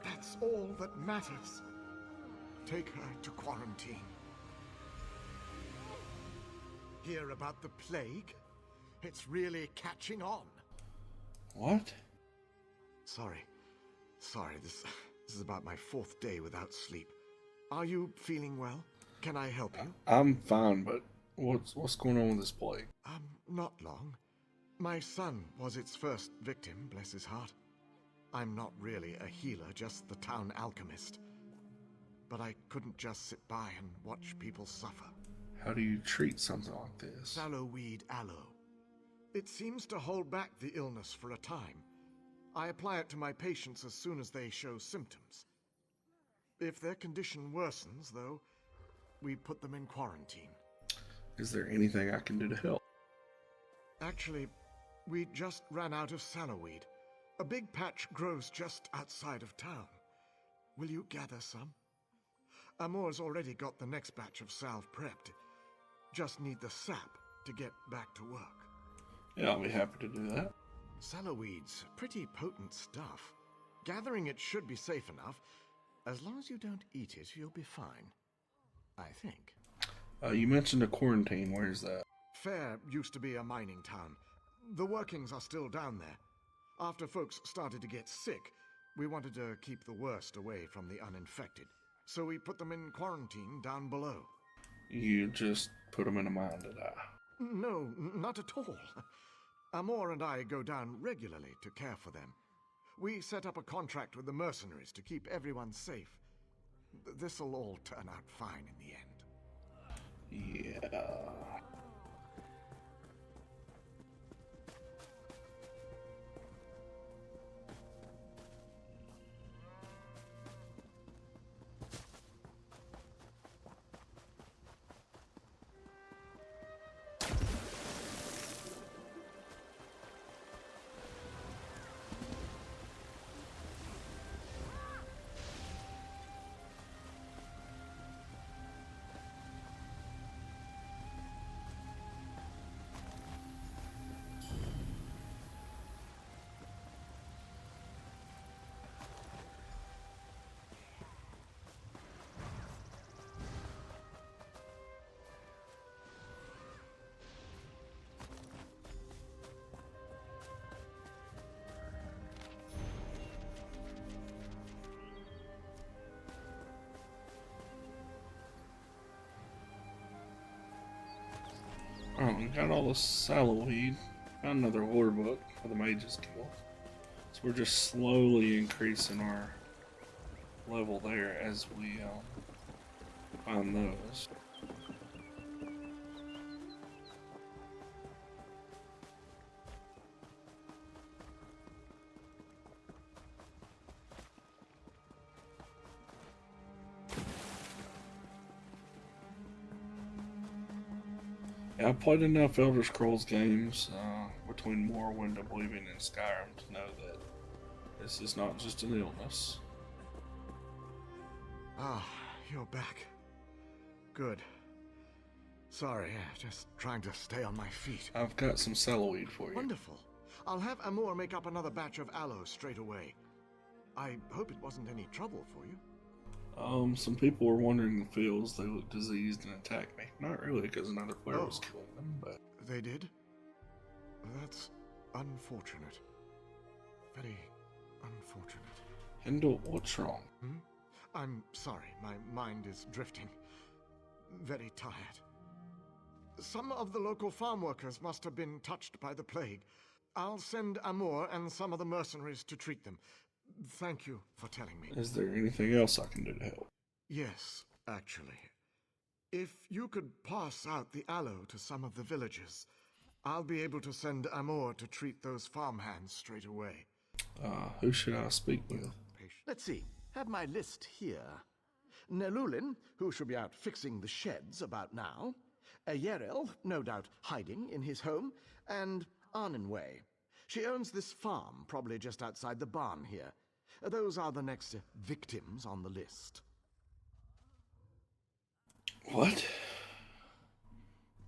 That's all that matters. Take her to quarantine. Hear about the plague? It's really catching on. What? Sorry, this is about my 4th day without sleep. Are you feeling well? Can I help you? I'm fine, but what's going on with this plague? Not long. My son was its first victim, bless his heart. I'm not really a healer, just the town alchemist. But I couldn't just sit by and watch people suffer. How do you treat something like this? Sallowweed aloe. It seems to hold back the illness for a time. I apply it to my patients as soon as they show symptoms. If their condition worsens, though, we put them in quarantine. Is there anything I can do to help? Actually, we just ran out of sallowweed. A big patch grows just outside of town. Will you gather some? Amor's already got the next batch of salve prepped. Just need the sap to get back to work. Yeah, I'll be happy to do that. Sallowweed's pretty potent stuff. Gathering it should be safe enough. As long as you don't eat it, you'll be fine. I think. You mentioned a quarantine. Where's that? Fair used to be a mining town. The workings are still down there. After folks started to get sick, we wanted to keep the worst away from the uninfected. So we put them in quarantine down below. You just put them in a mine to die? No, not at all. Amor and I go down regularly to care for them. We set up a contract with the mercenaries to keep everyone safe. This'll all turn out fine in the end. Yeah. Oh, we got all the sallowweed. Got another lore book for the Mage's Guild. So we're just slowly increasing our level there as we find those. Yeah, I've played enough Elder Scrolls games between Morrowind, Oblivion, and Skyrim to know that this is not just an illness. Ah, you're back. Good. Sorry, just trying to stay on my feet. I've got some celloweed for you. Wonderful. I'll have Amor make up another batch of aloe straight away. I hope it wasn't any trouble for you. Some people were wandering the fields. They looked diseased and attacked me. Not really, because another player was killing them, but... They did? That's unfortunate. Very unfortunate. Hendel, what's wrong? I'm sorry, my mind is drifting. Very tired. Some of the local farm workers must have been touched by the plague. I'll send Amor and some of the mercenaries to treat them. Thank you for telling me. Is there anything else I can do to help? Yes, actually. If you could pass out the aloe to some of the villagers, I'll be able to send Amor to treat those farmhands straight away. Who should I speak with? Let's see. Have my list here. Nelulin, who should be out fixing the sheds about now. Yerel, no doubt hiding in his home. And Arnenway. She owns this farm, probably just outside the barn here. Those are the next victims on the list. What?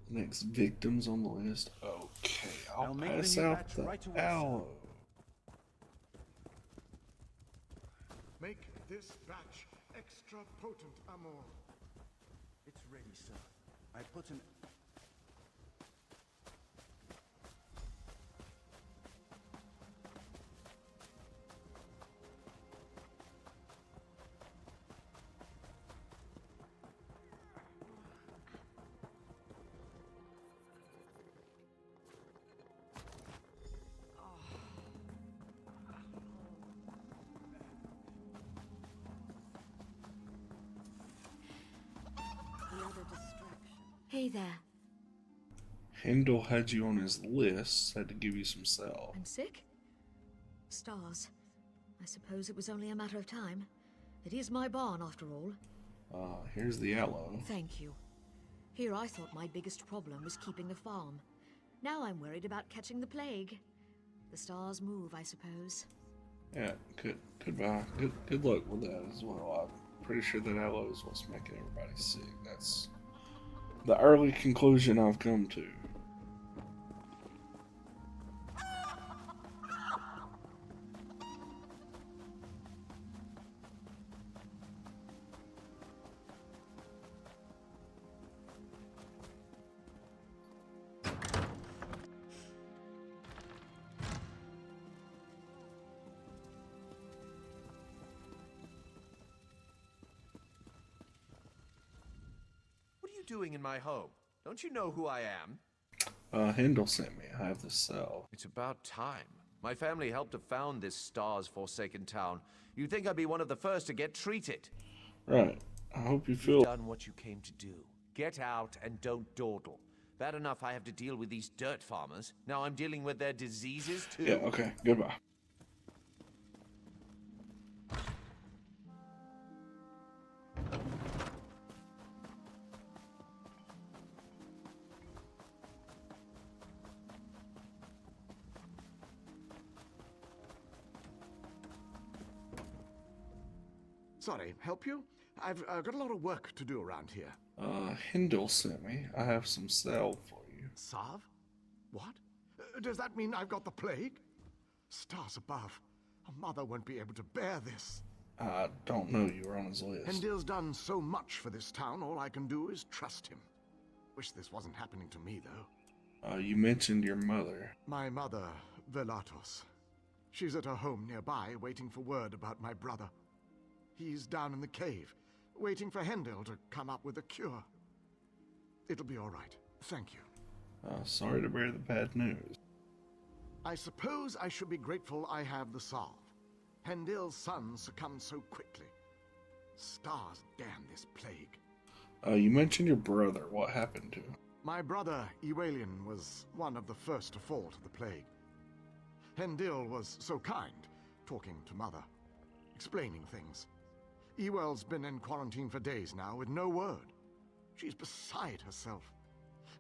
Next victims on the list? Okay, I'll pass out the aloe. Make this batch extra potent, Amor. It's ready, sir. I put an... Hey there. Hendel had you on his list, had to give you some salve. I'm sick? Stars. I suppose it was only a matter of time. It is my barn, after all. Here's the aloe. Thank you. Here I thought my biggest problem was keeping the farm. Now I'm worried about catching the plague. The stars move, I suppose. Yeah, goodbye. Good luck with that as well. I'm pretty sure that aloe is what's making everybody sick. That's the early conclusion I've come to. Doing in my home? Don't you know who I am? Hendel sent me. I have this cell. It's about time. My family helped to found this stars-forsaken town. You'd think I'd be one of the first to get treated. Right. I hope you feel... You've done what you came to do. Get out and don't dawdle. Bad enough I have to deal with these dirt farmers. Now I'm dealing with their diseases too. Yeah, okay. Goodbye. Sorry, help you? I've got a lot of work to do around here. Hendel sent me. I have some salve for you. Salve? What? Does that mean I've got the plague? Stars above. A mother won't be able to bear this. I don't know you were on his list. Hendil's done so much for this town, all I can do is trust him. Wish this wasn't happening to me, though. You mentioned your mother. My mother, Velatos. She's at her home nearby, waiting for word about my brother. He's down in the cave, waiting for Hendel to come up with a cure. It'll be all right. Thank you. Sorry to bear the bad news. I suppose I should be grateful I have the salve. Hendel's son succumbed so quickly. Stars damn this plague. You mentioned your brother. What happened to him? My brother, Ewalian, was one of the first to fall to the plague. Hendil was so kind, talking to Mother, explaining things. Ewell's been in quarantine for days now with no word. She's beside herself.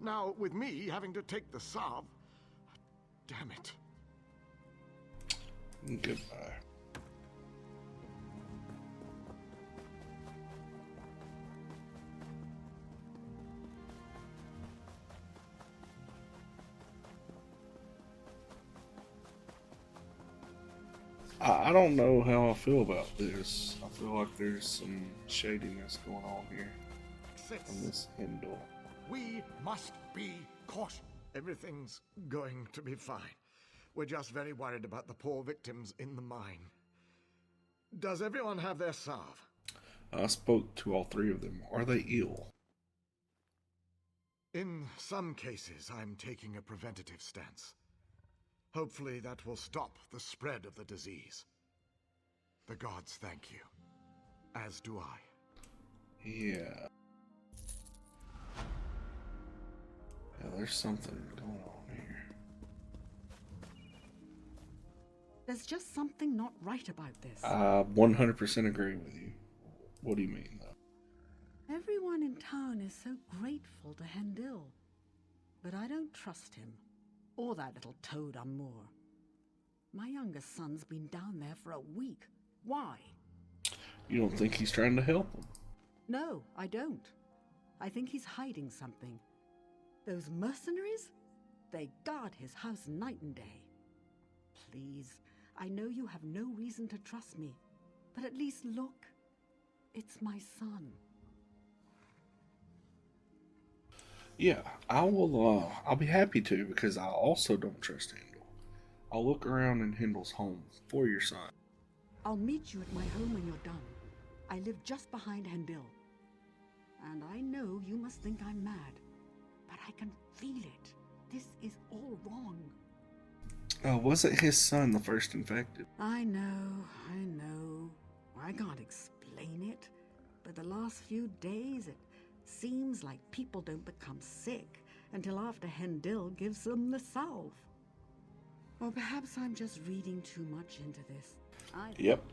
Now, with me having to take the Sav... Damn it. Goodbye. I don't know how I feel about this. I feel like there's some shadiness going on here on this Hindle. We must be cautious. Everything's going to be fine. We're just very worried about the poor victims in the mine. Does everyone have their salve? I spoke to all three of them. Are they ill? In some cases, I'm taking a preventative stance. Hopefully that will stop the spread of the disease. The gods thank you. As do I. Yeah. Yeah, there's something going on here. There's just something not right about this. I 100% agree with you. What do you mean, though? Everyone in town is so grateful to Hendil. But I don't trust him. Or that little toad Amur. My youngest son's been down there for a week. Why? You don't think he's trying to help him? No, I don't. I think he's hiding something. Those mercenaries? They guard his house night and day. Please, I know you have no reason to trust me, but at least look. It's my son. Yeah, I will, I'll be happy to, because I also don't trust Hindle. I'll look around in Hindle's home for your son. I'll meet you at my home when you're done. I live just behind Hendil. And I know you must think I'm mad, but I can feel it. This is all wrong. Wasn't his son the first infected? I know. I can't explain it, but the last few days it seems like people don't become sick until after Hendil gives them the salve. Or perhaps I'm just reading too much into this. Yep.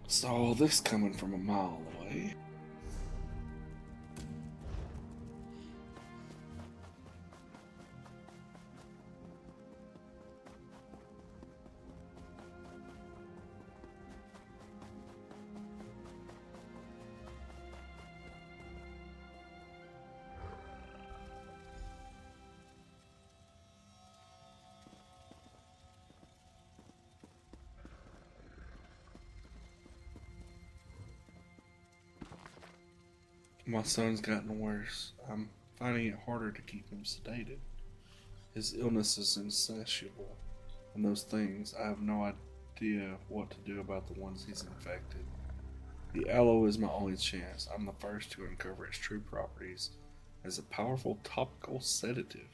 Saw this coming from a mile away. My son's gotten worse. I'm finding it harder to keep him sedated. His illness is insatiable, and those things, I have no idea what to do about the ones he's infected. The aloe is my only chance. I'm the first to uncover its true properties as a powerful topical sedative.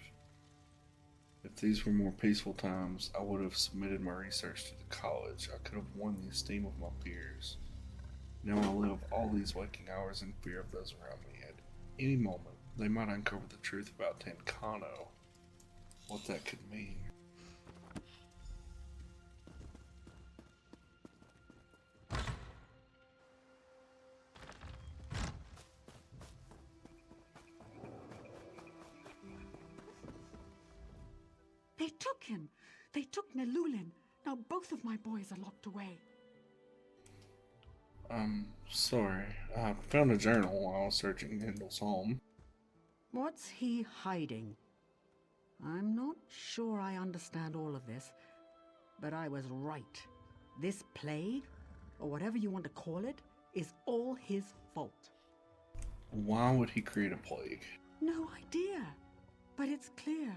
If these were more peaceful times, I would have submitted my research to the college. I could have won the esteem of my peers. Now I live all these waking hours in fear of those around me. At any moment, they might uncover the truth about Tenkano. What that could mean. They took him. They took Nelulin. Now both of my boys are locked away. I'm sorry. I found a journal while I was searching Hindle's home. What's he hiding? I'm not sure I understand all of this, but I was right. This plague, or whatever you want to call it, is all his fault. Why would he create a plague? No idea. But it's clear.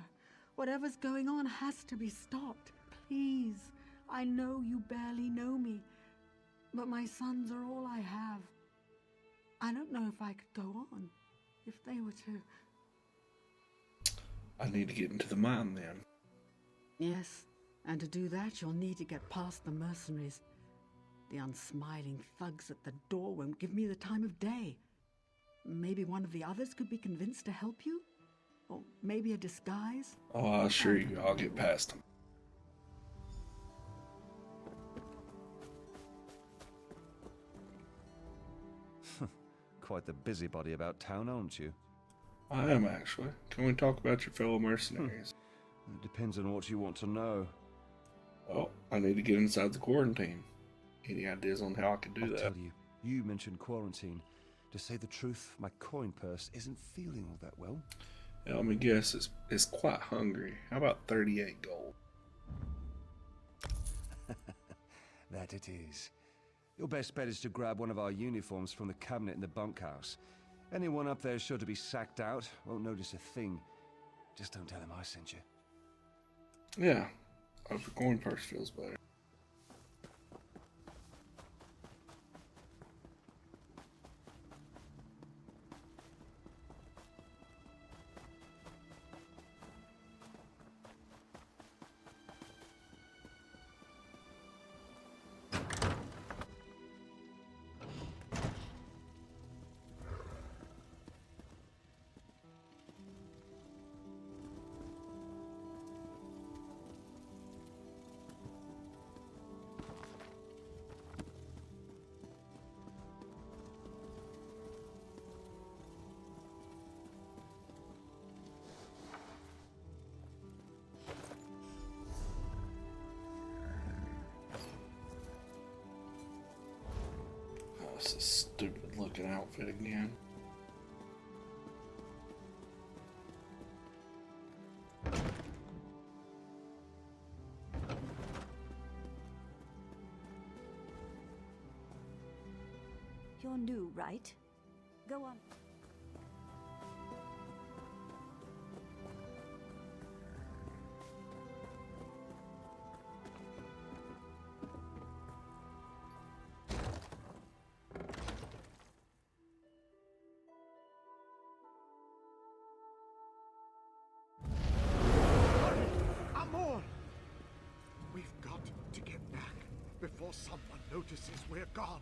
Whatever's going on has to be stopped. Please. I know you barely know me, but my sons are all I have. I don't know if I could go on, if they were to... I need to get into the mine then. Yes, and to do that you'll need to get past the mercenaries. The unsmiling thugs at the door won't give me the time of day. Maybe one of the others could be convinced to help you? Or maybe a disguise? Oh, I assure you, I'll get past them. Quite the busybody about town, aren't you? I am, actually. Can we talk about your fellow mercenaries? It depends on what you want to know. Well, I need to get inside the quarantine. Any ideas on how I can do I'll that? tell you. You mentioned quarantine. To say the truth, my coin purse isn't feeling all that well. Yeah, let me guess, it's quite hungry. How about 38 gold? That it is. Your best bet is to grab one of our uniforms from the cabinet in the bunkhouse. Anyone up there sure to be sacked out, won't notice a thing. Just don't tell him I sent you. Yeah, hope your coin purse feels better. It's a stupid looking outfit again. You're new, right? Go on. Amor! We've got to get back before someone notices we're gone.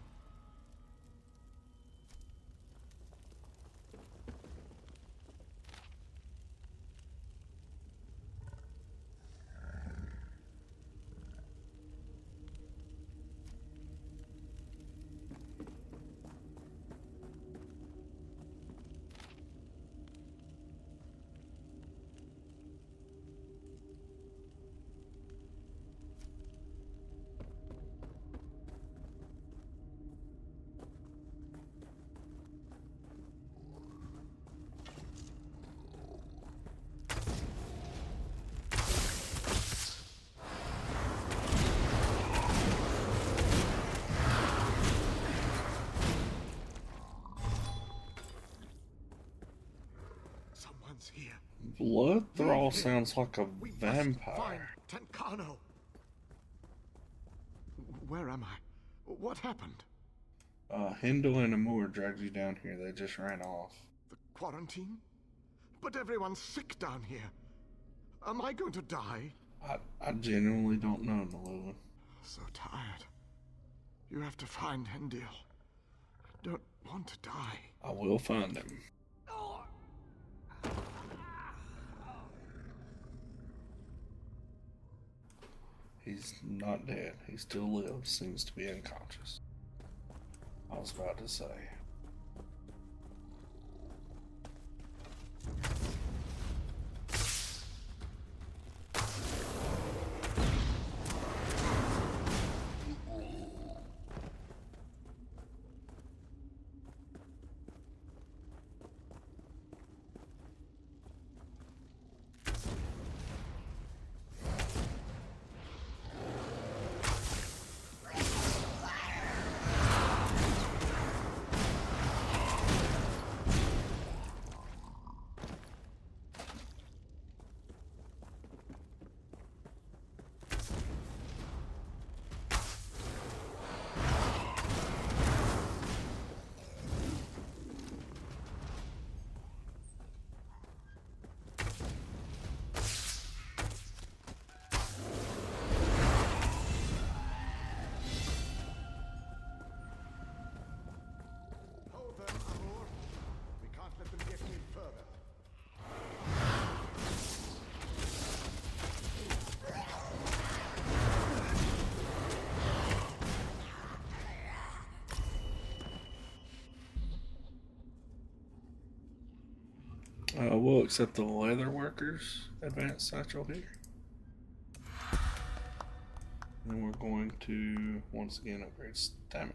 Someone's here. Blood Thrall sounds like a vampire. Find Tenkano. Where am I? What happened? Hindle and Amur dragged you down here. They just ran off. The quarantine? But everyone's sick down here. Am I going to die? I genuinely don't know, Nalua. So tired. You have to find Hendil. I don't want to die. I will find him. He's not dead. He still lives. Seems to be unconscious. I was about to say. We'll accept the leather workers advanced satchel here. And then we're going to once again upgrade stamina.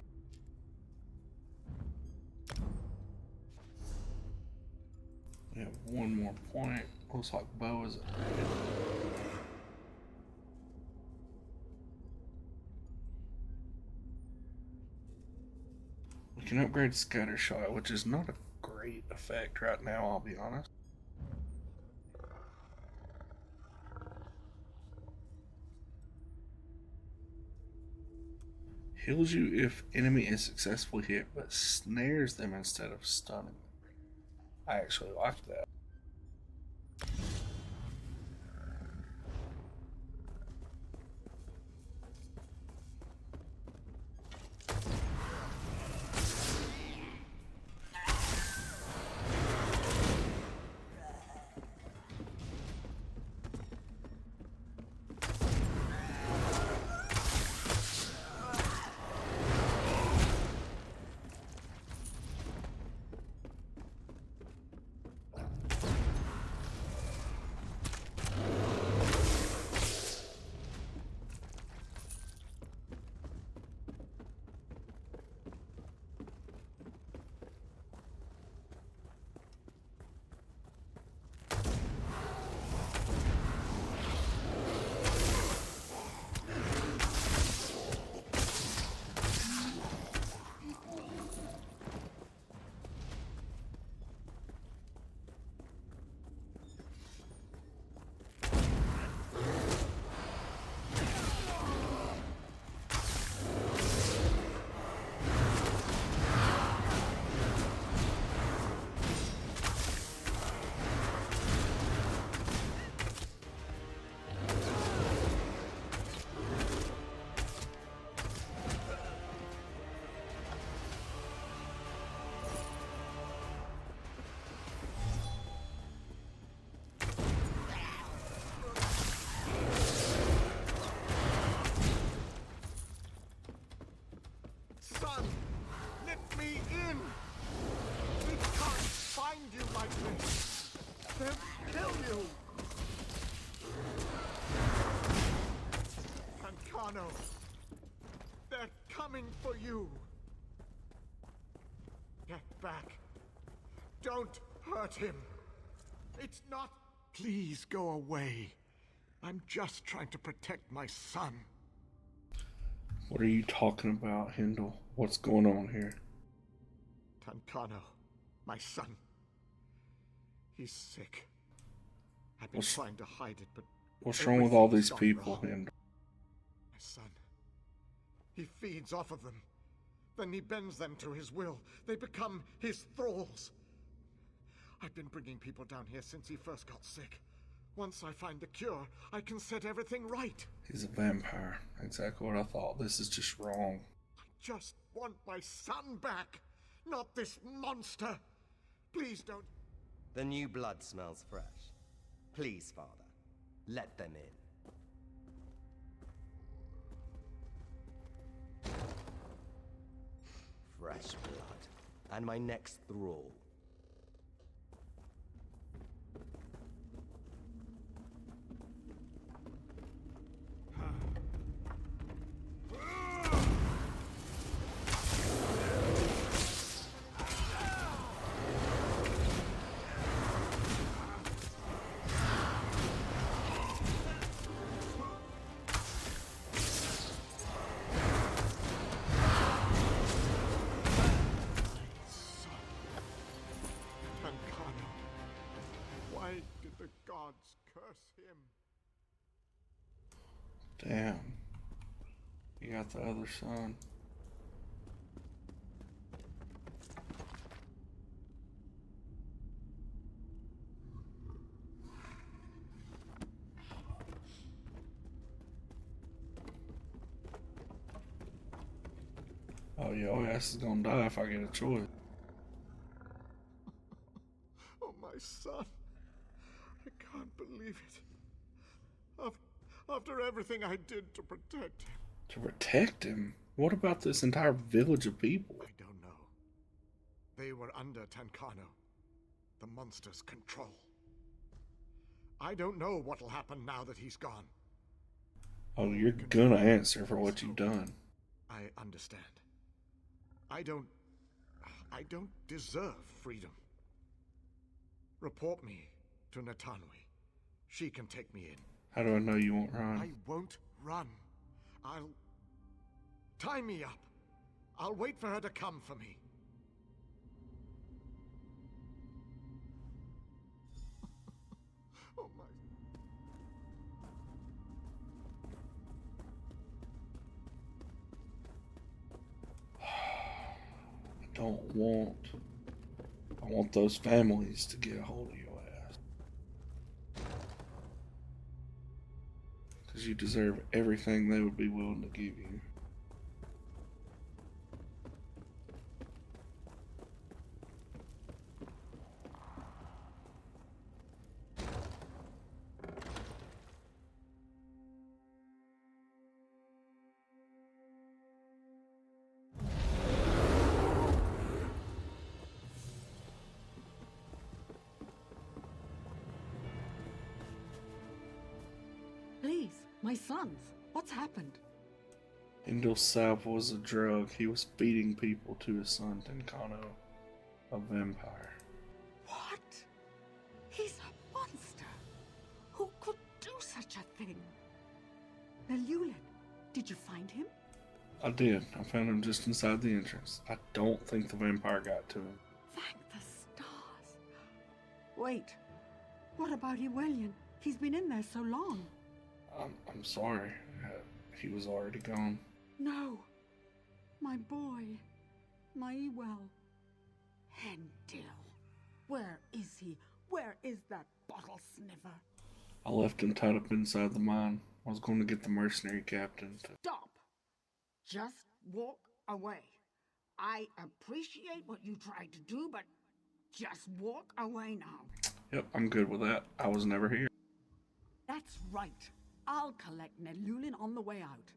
We have one more point. Looks like bow is upgraded. We can upgrade Scattershot, which is not a great effect right now, I'll be honest. Heals you if enemy is successfully hit, but snares them instead of stunning them. I actually like that. They're coming for you. Get back. Don't hurt him. It's not... Please go away. I'm just trying to protect my son. What are you talking about, Hindle? What's going on here? Tancano, my son. He's sick. I've been trying to hide it, but... What's wrong with all these gone people, wrong. Hindle? My son. He feeds off of them. Then he bends them to his will. They become his thralls. I've been bringing people down here since he first got sick. Once I find the cure, I can set everything right. He's a vampire. Exactly what I thought. This is just wrong. I just want my son back, not this monster. Please don't... The new blood smells fresh. Please, Father, let them in. Fresh blood. And my next thrall. Damn. You got the other son. Oh, your ass is gonna die if I get a choice. Oh, my son. I can't believe it. After everything I did to protect him. To protect him? What about this entire village of people? I don't know. They were under Tancano. the monster's control. I don't know what'll happen now that he's gone. Oh, you're gonna answer for what you've done. I understand. I don't deserve freedom. Report me to Natanwi. She can take me in. How do I know you won't run? I won't run. I'll... tie me up. I'll wait for her to come for me. Oh my... I want those families to get a hold of your ass. Because you deserve everything they would be willing to give you. Please, my sons, what's happened? Indelsap was a drug. He was feeding people to his son, Tenkano, a vampire. What? He's a monster. Who could do such a thing? Nelulin, did you find him? I did. I found him just inside the entrance. I don't think the vampire got to him. Thank the stars. Wait, what about Ewelian? He's been in there so long. I'm sorry. He was already gone. No. My boy. My Ewell. Hendil. Where is he? Where is that bottle sniffer? I left him tied up inside the mine. I was going to get the mercenary captain to... Stop! Just walk away. I appreciate what you tried to do, but just walk away now. Yep, I'm good with that. I was never here. That's right. I'll collect Nelulin on the way out.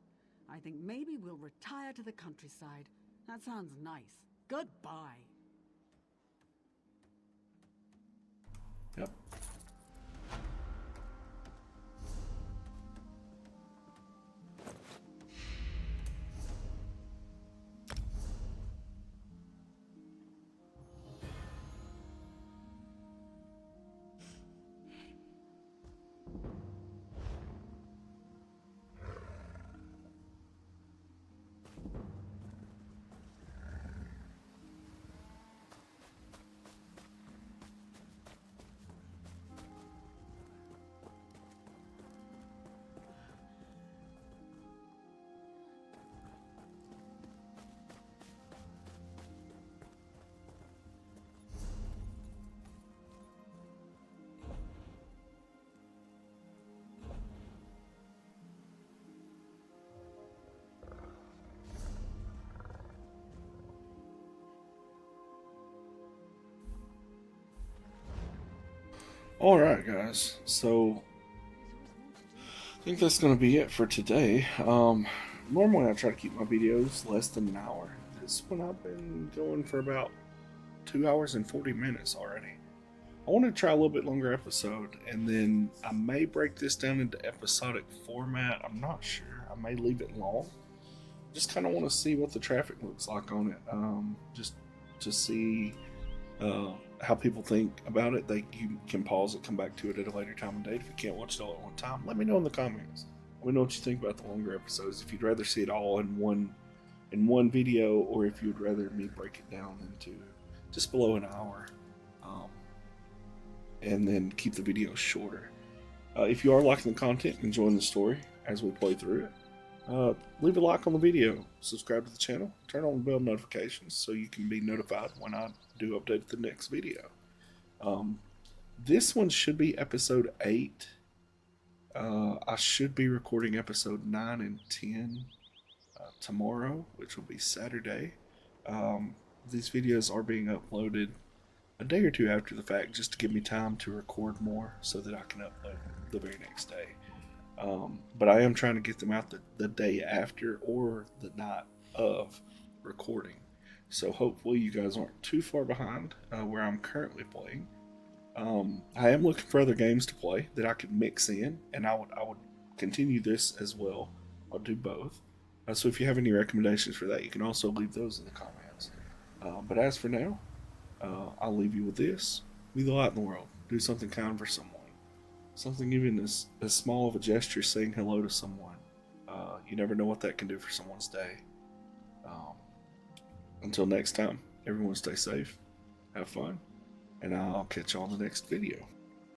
I think maybe we'll retire to the countryside. That sounds nice. Goodbye. Yep. Alright guys, so I think that's going to be it for today. Normally I try to keep my videos less than an hour. This one I've been going for about 2 hours and 40 minutes already. I want to try a little bit longer episode, and then I may break this down into episodic format. I'm not sure. I may leave it long. Just kind of want to see what the traffic looks like on it. Just to see how people think about it. You can pause it, come back to it at a later time and date. If you can't watch it all at one time, let me know in the comments. Let me know what you think about the longer episodes. If you'd rather see it all in one video, or if you'd rather me break it down into just below an hour, and then keep the videos shorter. If you are liking the content, enjoying the story as we play through it, leave a like on the video, subscribe to the channel, turn on the bell notifications so you can be notified when I do update the next video. This one should be episode 8. I should be recording episode 9 and 10 tomorrow, which will be Saturday. These videos are being uploaded a day or two after the fact, just to give me time to record more so that I can upload the very next day. But I am trying to get them out the day after or the night of recording. So hopefully you guys aren't too far behind where I'm currently playing. I am looking for other games to play that I could mix in, and I would continue this as well. I'll do both. So if you have any recommendations for that, you can also leave those in the comments. But as for now, I'll leave you with this. Be the light in the world. Do something kind for someone. Something even as small of a gesture as saying hello to someone. You never know what that can do for someone's day. Until next time, everyone stay safe, have fun, and I'll catch you on the next video.